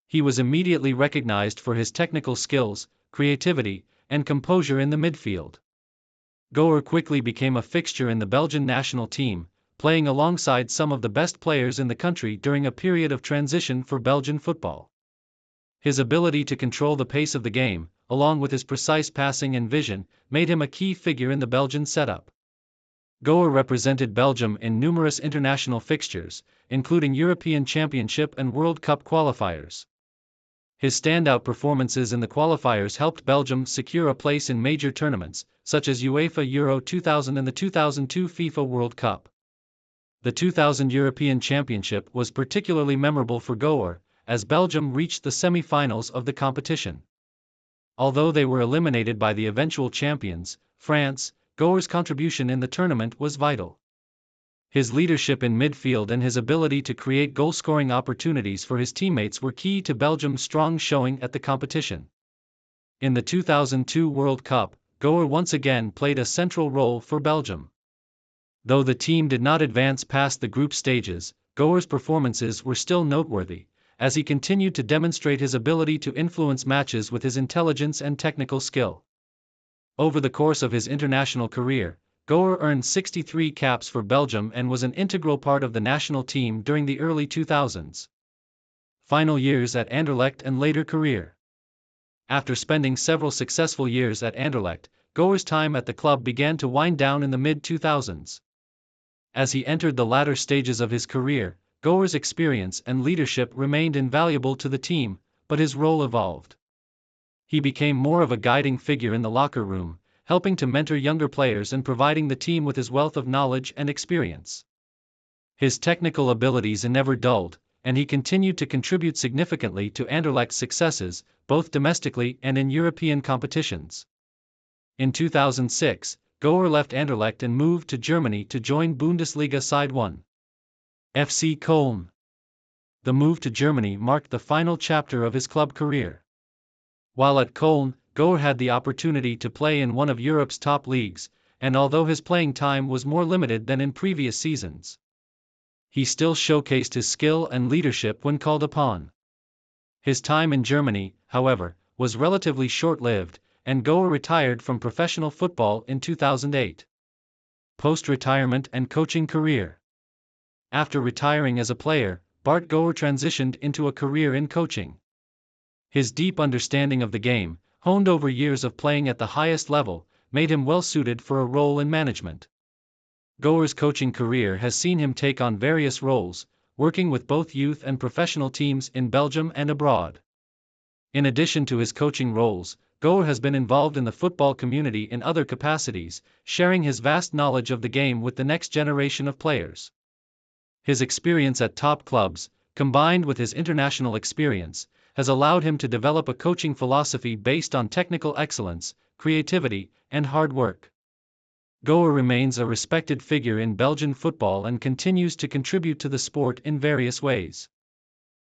[SPEAKER 1] He was immediately recognized for his technical skills, creativity, and composure in the midfield. Goer quickly became a fixture in the Belgian national team, playing alongside some of the best players in the country during a period of transition for Belgian football. His ability to control the pace of the game, along with his precise passing and vision, made him a key figure in the Belgian setup. Goer represented Belgium in numerous international fixtures, including European Championship and World Cup qualifiers. His standout performances in the qualifiers helped Belgium secure a place in major tournaments, such as UEFA Euro 2000 and the 2002 FIFA World Cup. The 2000 European Championship was particularly memorable for Goer, as Belgium reached the semi-finals of the competition. Although they were eliminated by the eventual champions, France, Goer's contribution in the tournament was vital. His leadership in midfield and his ability to create goal-scoring opportunities for his teammates were key to Belgium's strong showing at the competition. In the 2002 World Cup, Goer once again played a central role for Belgium. Though the team did not advance past the group stages, Goer's performances were still noteworthy, as he continued to demonstrate his ability to influence matches with his intelligence and technical skill. Over the course of his international career, Goer earned 63 caps for Belgium and was an integral part of the national team during the early 2000s. Final years at Anderlecht and later career. After spending several successful years at Anderlecht, Goer's time at the club began to wind down in the mid-2000s. As he entered the latter stages of his career, Goer's experience and leadership remained invaluable to the team, but his role evolved. He became more of a guiding figure in the locker room, helping to mentor younger players and providing the team with his wealth of knowledge and experience. His technical abilities never dulled, and he continued to contribute significantly to Anderlecht's successes, both domestically and in European competitions. In 2006, Goer left Anderlecht and moved to Germany to join Bundesliga side 1. FC Köln. The move to Germany marked the final chapter of his club career. While at Köln, Goer had the opportunity to play in one of Europe's top leagues, and although his playing time was more limited than in previous seasons, he still showcased his skill and leadership when called upon. His time in Germany, however, was relatively short-lived, and Goer retired from professional football in 2008. Post-retirement and coaching career. After retiring as a player, Bart Goer transitioned into a career in coaching. His deep understanding of the game, honed over years of playing at the highest level, made him well-suited for a role in management. Goer's coaching career has seen him take on various roles, working with both youth and professional teams in Belgium and abroad. In addition to his coaching roles, Goer has been involved in the football community in other capacities, sharing his vast knowledge of the game with the next generation of players. His experience at top clubs, combined with his international experience, has allowed him to develop a coaching philosophy based on technical excellence, creativity, and hard work. Goer remains a respected figure in Belgian football and continues to contribute to the sport in various ways.